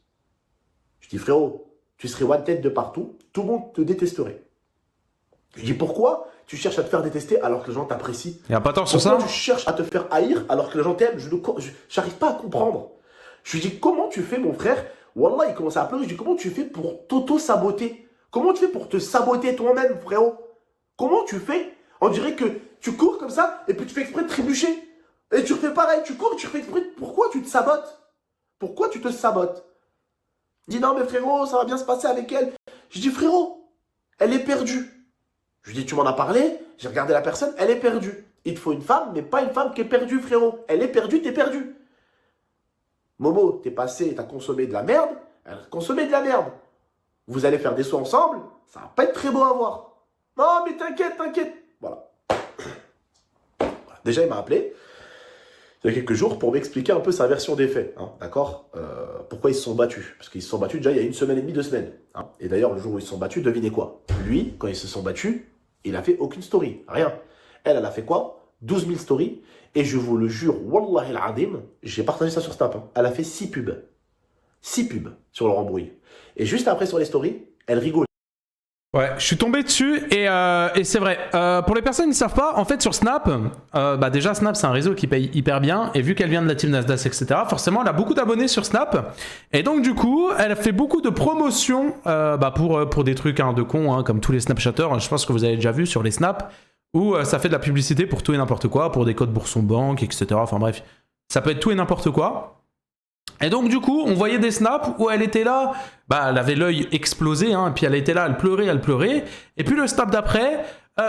Je dis, frérot, tu serais one tête de partout, tout le monde te détesterait. Je dis, pourquoi tu cherches à te faire détester alors que les gens t'apprécient? Il n'y a pas tort sur ça. Pourquoi tu cherches à te faire haïr alors que les gens t'aiment? Je n'arrive pas à comprendre. Je lui dis, comment tu fais, mon frère? Wallah, il commence à pleurer. Je dis, comment tu fais pour t'auto-saboter? Comment tu fais pour te saboter toi-même, frérot? Comment tu fais? On dirait que tu cours comme ça et puis tu fais exprès de trébucher. Et tu refais pareil, tu cours, tu fais exprès. Pourquoi tu te sabotes? Pourquoi tu te sabotes? Il dit, non, mais frérot, ça va bien se passer avec elle. Je dis, frérot, elle est perdue. Je lui dis, tu m'en as parlé, j'ai regardé la personne, elle est perdue. Il te faut une femme, mais pas une femme qui est perdue, frérot. Elle est perdue, t'es perdu. Momo, t'es passé, t'as consommé de la merde, elle a consommé de la merde. Vous allez faire des sauts ensemble, ça va pas être très beau à voir. Non, mais t'inquiète, t'inquiète. Voilà. Déjà, il m'a appelé il y a quelques jours pour m'expliquer un peu sa version des faits. Hein, d'accord, pourquoi ils se sont battus. Parce qu'ils se sont battus déjà il y a 1 semaine et demie, 2 semaines. Hein. Et d'ailleurs, le jour où ils se sont battus, devinez quoi? Lui, quand ils se sont battus, il a fait aucune story. Rien. Elle a fait quoi? 12 000 stories. Et je vous le jure, Wallahi al-Adim, j'ai partagé ça sur Snap. Hein. Elle a fait 6 pubs. 6 pubs sur leur embrouille. Et juste après sur les stories, elle rigole. Ouais, je suis tombé dessus et c'est vrai. Pour les personnes qui ne savent pas, en fait sur Snap, déjà Snap c'est un réseau qui paye hyper bien et vu qu'elle vient de la team Nasdas, etc., forcément elle a beaucoup d'abonnés sur Snap et donc du coup elle fait beaucoup de promotions pour des trucs de cons, comme tous les Snapchatters, je pense que vous avez déjà vu sur les Snaps, où ça fait de la publicité pour tout et n'importe quoi, pour des codes Bourson Banque, etc. Enfin bref, ça peut être tout et n'importe quoi. Et donc du coup, on voyait des snaps où elle était là, elle avait l'œil explosé, et puis elle était là, elle pleurait, et puis le snap d'après,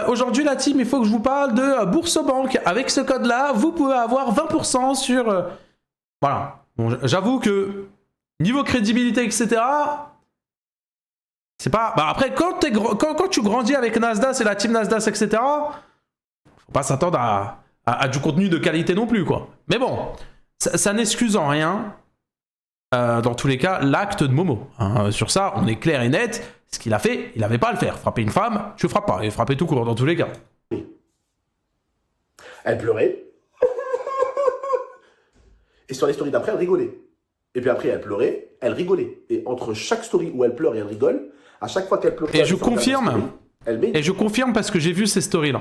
Aujourd'hui, la team, il faut que je vous parle de Boursobank. Avec ce code-là, vous pouvez avoir 20% sur... Voilà. Bon, j'avoue que niveau crédibilité, etc., c'est pas... Bah après, quand tu grandis avec Nasdaq et la team Nasdaq, etc., faut pas s'attendre à du contenu de qualité non plus, quoi. Mais bon, ça n'excuse en rien, dans tous les cas, l'acte de Momo. Hein. Sur ça, on est clair et net. Ce qu'il a fait, il n'avait pas à le faire. Frapper une femme, tu frappes pas. Et frapper tout court, dans tous les cas. Elle pleurait. Et sur les stories d'après, elle rigolait. Et puis après, elle pleurait, elle rigolait. Et entre chaque story où elle pleure et elle rigole, à chaque fois qu'elle pleure... Et je confirme. Et je confirme parce que j'ai vu ces stories-là.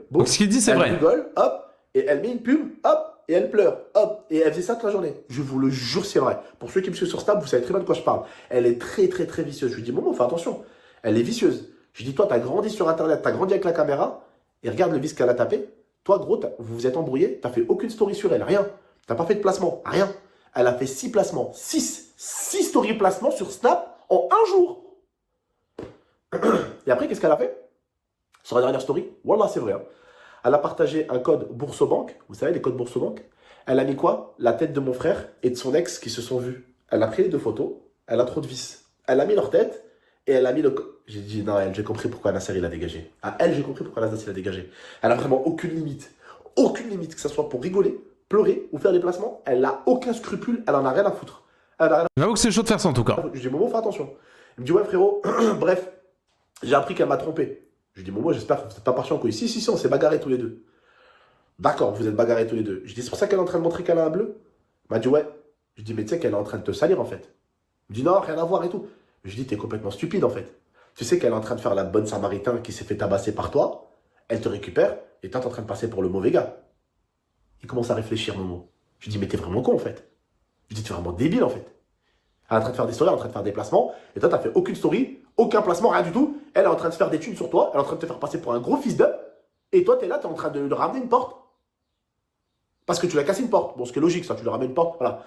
Donc ce qu'il dit, c'est vrai. Elle rigole, hop, et elle met une pub, hop, et elle pleure, hop, et elle faisait ça toute la journée. Je vous le jure, c'est vrai. Pour ceux qui me suivent sur Snap, vous savez très bien de quoi je parle. Elle est très, très, très vicieuse. Je lui dis, Momo, fais attention. Elle est vicieuse. Je lui dis, toi, t'as grandi sur Internet, t'as grandi avec la caméra, et regarde le vice qu'elle a tapé. Toi, gros, vous vous êtes embrouillé, t'as fait aucune story sur elle, rien. T'as pas fait de placement, rien. Elle a fait 6 placements, 6 story placements sur Snap en un jour. Et après, qu'est-ce qu'elle a fait? Sur la dernière story, voilà, c'est vrai. Hein. Elle a partagé un code Boursobank. Vous savez, les codes Boursobank. Elle a mis quoi? La tête de mon frère et de son ex qui se sont vus. Elle a pris les 2 photos. Elle a trop de vis. Elle a mis leur tête et elle a mis le... J'ai dit, non, elle, j'ai compris pourquoi Nasser il a dégagé. À elle, j'ai compris pourquoi Nasser il a dégagé. Elle a vraiment aucune limite. Aucune limite, que ce soit pour rigoler, pleurer ou faire des placements. Elle n'a aucun scrupule. Elle en a rien à foutre. J'avoue que c'est chaud de faire ça en tout cas. Je dis, Momo, fais attention. Il me dit, ouais, frérot, bref, j'ai appris qu'elle m'a trompé. Je dis, Momo, j'espère que vous n'êtes pas partis en couille. Si, on s'est bagarrés tous les deux. D'accord, vous êtes bagarrés tous les deux. Je dis, c'est pour ça qu'elle est en train de montrer qu'elle a un bleu. Il m'a dit, ouais. Je dis, mais tu sais qu'elle est en train de te salir en fait. Il me dit, non, rien à voir et tout. Je dis, t'es complètement stupide en fait. Tu sais qu'elle est en train de faire la bonne samaritain qui s'est fait tabasser par toi. Elle te récupère et toi, t'es en train de passer pour le mauvais gars. Il commence à réfléchir, Momo. Je dis, mais t'es vraiment con en fait. Je dis, t'es vraiment débile en fait. Elle est en train de faire des stories, elle est en train de faire des placements. Et toi, t'as fait aucune story, aucun placement, rien du tout. Elle est en train de se faire des thunes sur toi. Elle est en train de te faire passer pour un gros fils d'up. Et toi, t'es là, t'es en train de lui ramener une porte. Parce que tu lui as cassé une porte. Bon, ce qui est logique, ça, tu lui ramènes une porte. Voilà.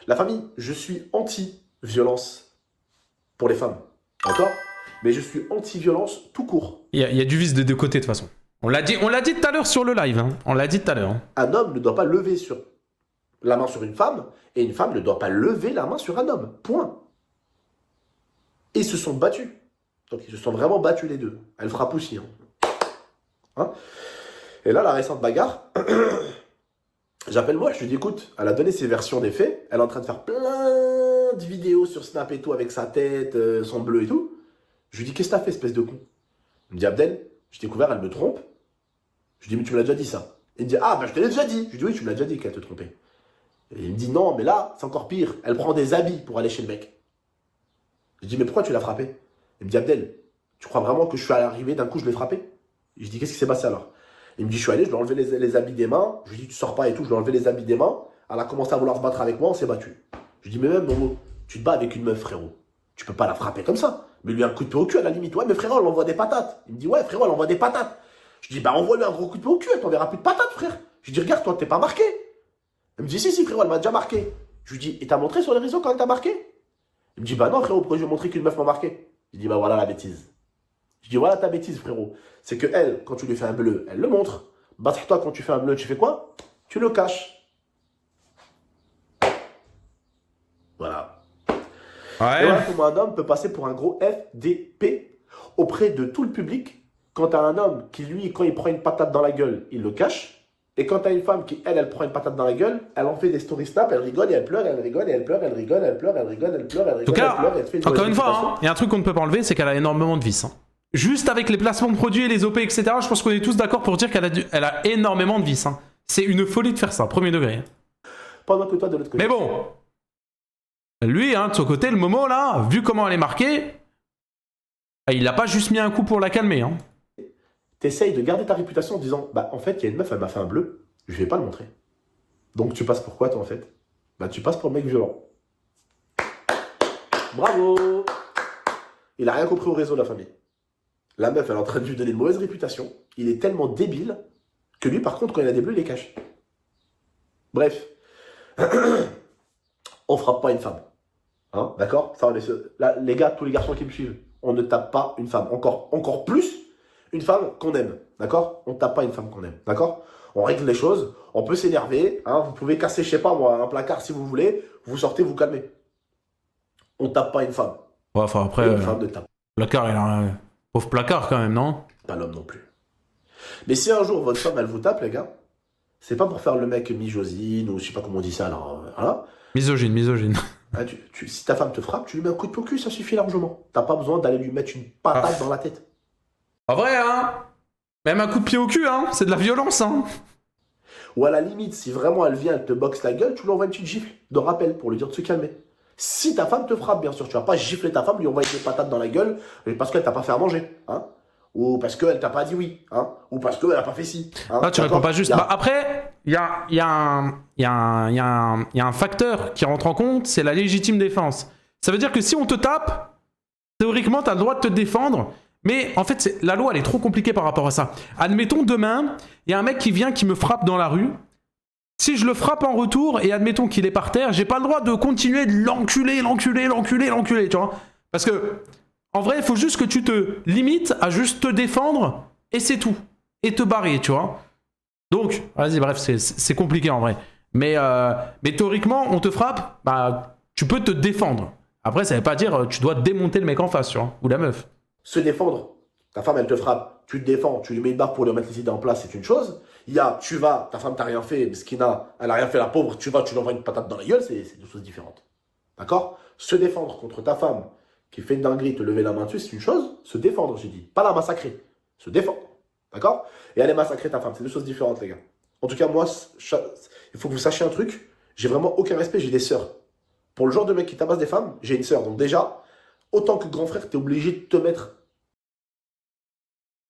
La famille, je suis anti-violence pour les femmes. D'accord? Mais je suis anti-violence tout court. Il y a du vice des 2 côtés de toute façon. On l'a dit tout à l'heure sur le live. Hein. On l'a dit tout à l'heure. Hein. Un homme ne doit pas lever la main sur une femme. Et une femme ne doit pas lever la main sur un homme. Point. Et ils se sont battus. Donc ils se sont vraiment battus les deux. Elle frappe aussi. Hein. Et là, la récente bagarre, j'appelle moi, je lui dis, écoute, elle a donné ses versions des faits. Elle est en train de faire plein de vidéos sur Snap et tout, avec sa tête, son bleu et tout. Je lui dis, qu'est-ce que t'as fait, espèce de con? Il me dit, Abdel, j'ai découvert, elle me trompe. Je lui dis, mais tu me l'as déjà dit ça. Il me dit, ah, bah je te l'ai déjà dit. Je lui dis, oui, tu me l'as déjà dit qu'elle te trompait. Et il me dit, non, mais là, c'est encore pire. Elle prend des habits pour aller chez le mec. Je dis, mais pourquoi tu l'as frappé? Il me dit, Abdel, tu crois vraiment que je suis arrivé, d'un coup, je l'ai frappé? Je dis, qu'est-ce qui s'est passé alors? Il me dit, je suis allé, je lui ai enlevé les habits des mains. Je lui dis, tu sors pas et tout, je lui ai enlevé les habits des mains. Elle a commencé à vouloir se battre avec moi, on s'est battu. Je lui dis, mais même, Momo, tu te bats avec une meuf, frérot. Tu peux pas la frapper comme ça. Mais lui, un coup de pied au cul à la limite. Ouais, mais frérot, elle envoie des patates. Il me dit, ouais, frérot, elle envoie des patates. Je dis, bah, envoie-lui un gros coup de pied au cul, elle t'enverra plus de patates, frère. Je dis, regarde, toi, t'es pas marqué. Il me dit, si, frérot, elle m'a déjà marqué. Je lui dis, et t'as montré sur les réseaux quand elle t'a marqué? Il me dit, bah non, frérot, pourquoi je vais montrer qu'une meuf m'a marqué? Je dis, bah voilà la bêtise. Je dis, voilà ta bêtise, frérot. C'est que elle, quand tu lui fais un bleu, elle le montre. Bah, toi, quand tu fais un bleu, tu fais quoi? Tu le caches. Voilà. Ouais. Et voilà comment un homme peut passer pour un gros FDP auprès de tout le public. Quand t'as un homme qui, lui, quand il prend une patate dans la gueule, il le cache. Et quand t'as une femme qui, elle prend une patate dans la gueule, elle en fait des story snap, elle rigole et elle pleure, elle rigole et elle pleure, elle rigole, elle pleure, elle rigole, elle pleure, elle rigole, En tout cas, elle pleure, elle fait une encore une fois, il y a un truc qu'on ne peut pas enlever, c'est qu'elle a énormément de vices. Hein. Juste avec les placements de produits et les OP, etc., je pense qu'on est tous d'accord pour dire qu'elle a énormément de vices. Hein. C'est une folie de faire ça, premier degré. Pendant que toi, de l'autre côté. Mais bon, lui, hein, de son côté, le Momo, là, vu comment elle est marquée, il n'a pas juste mis un coup pour la calmer. Hein. T'essayes de garder ta réputation en disant, bah en fait, il y a une meuf, elle m'a fait un bleu, je vais pas le montrer. Donc tu passes pour quoi, toi, en fait? Bah tu passes pour le mec violent. Bravo! Il a rien compris au réseau, la famille. La meuf, elle est en train de lui donner une mauvaise réputation. Il est tellement débile que lui, par contre, quand il a des bleus, il les cache. Bref. On frappe pas une femme. Hein, d'accord? Ça, là, les gars, tous les garçons qui me suivent, on ne tape pas une femme. Encore plus une femme qu'on aime, d'accord? On tape pas une femme qu'on aime, d'accord? On règle les choses, on peut s'énerver, hein, vous pouvez casser, je sais pas moi, un placard si vous voulez, vous sortez, vous calmez. On tape pas une femme. Ouais, enfin après, Une femme de tape. placard, il a un pauvre placard quand même, non? Pas l'homme non plus. Mais si un jour votre femme elle vous tape, les gars, c'est pas pour faire le mec mi-josine ou je sais pas comment on dit ça, alors voilà. Misogyne. Hein, si ta femme te frappe, tu lui mets un coup de pied au cul, ça suffit largement. T'as pas besoin d'aller lui mettre une patate dans la tête. Pas vrai, hein? Même un coup de pied au cul, hein? C'est de la violence, hein? Ou à la limite, si vraiment elle vient, elle te boxe la gueule, tu lui envoies une petite gifle de rappel pour lui dire de se calmer. Si ta femme te frappe, bien sûr, tu vas pas gifler ta femme, lui envoyer des patates dans la gueule parce qu'elle t'a pas fait à manger, hein? Ou parce qu'elle t'a pas dit oui, hein? Ou parce qu'elle a pas fait ci. Hein? Là, tu réponds pas juste. Bah, après, il y a un facteur qui rentre en compte, c'est la légitime défense. Ça veut dire que si on te tape, théoriquement, tu as le droit de te défendre. Mais en fait, la loi, elle est trop compliquée par rapport à ça. Admettons, demain, il y a un mec qui vient, qui me frappe dans la rue. Si je le frappe en retour, et admettons qu'il est par terre, j'ai pas le droit de continuer de l'enculer, tu vois. Parce que, en vrai, il faut juste que tu te limites à juste te défendre, et c'est tout. Et te barrer, tu vois. Donc, vas-y, bref, c'est compliqué en vrai. Mais théoriquement, on te frappe, bah, tu peux te défendre. Après, ça veut pas dire tu dois démonter le mec en face, tu vois, ou la meuf. Se défendre. Ta femme, elle te frappe, tu te défends, tu lui mets une barre pour lui remettre les idées en place, c'est une chose. Il y a, tu vas, ta femme t'a rien fait, Meskina, elle a rien fait, la pauvre, tu vas, tu lui envoies une patate dans la gueule, c'est deux choses différentes. D'accord? Se défendre contre ta femme qui fait une dinguerie, te lever la main dessus, c'est une chose. Se défendre, j'ai dit. Pas la massacrer. Se défendre. D'accord? Et aller massacrer ta femme, c'est deux choses différentes, les gars. En tout cas, moi, il faut que vous sachiez un truc, j'ai vraiment aucun respect, j'ai des sœurs. Pour le genre de mec qui tabasse des femmes, j'ai une sœur. Donc déjà, autant que grand frère, t'es obligé de te mettre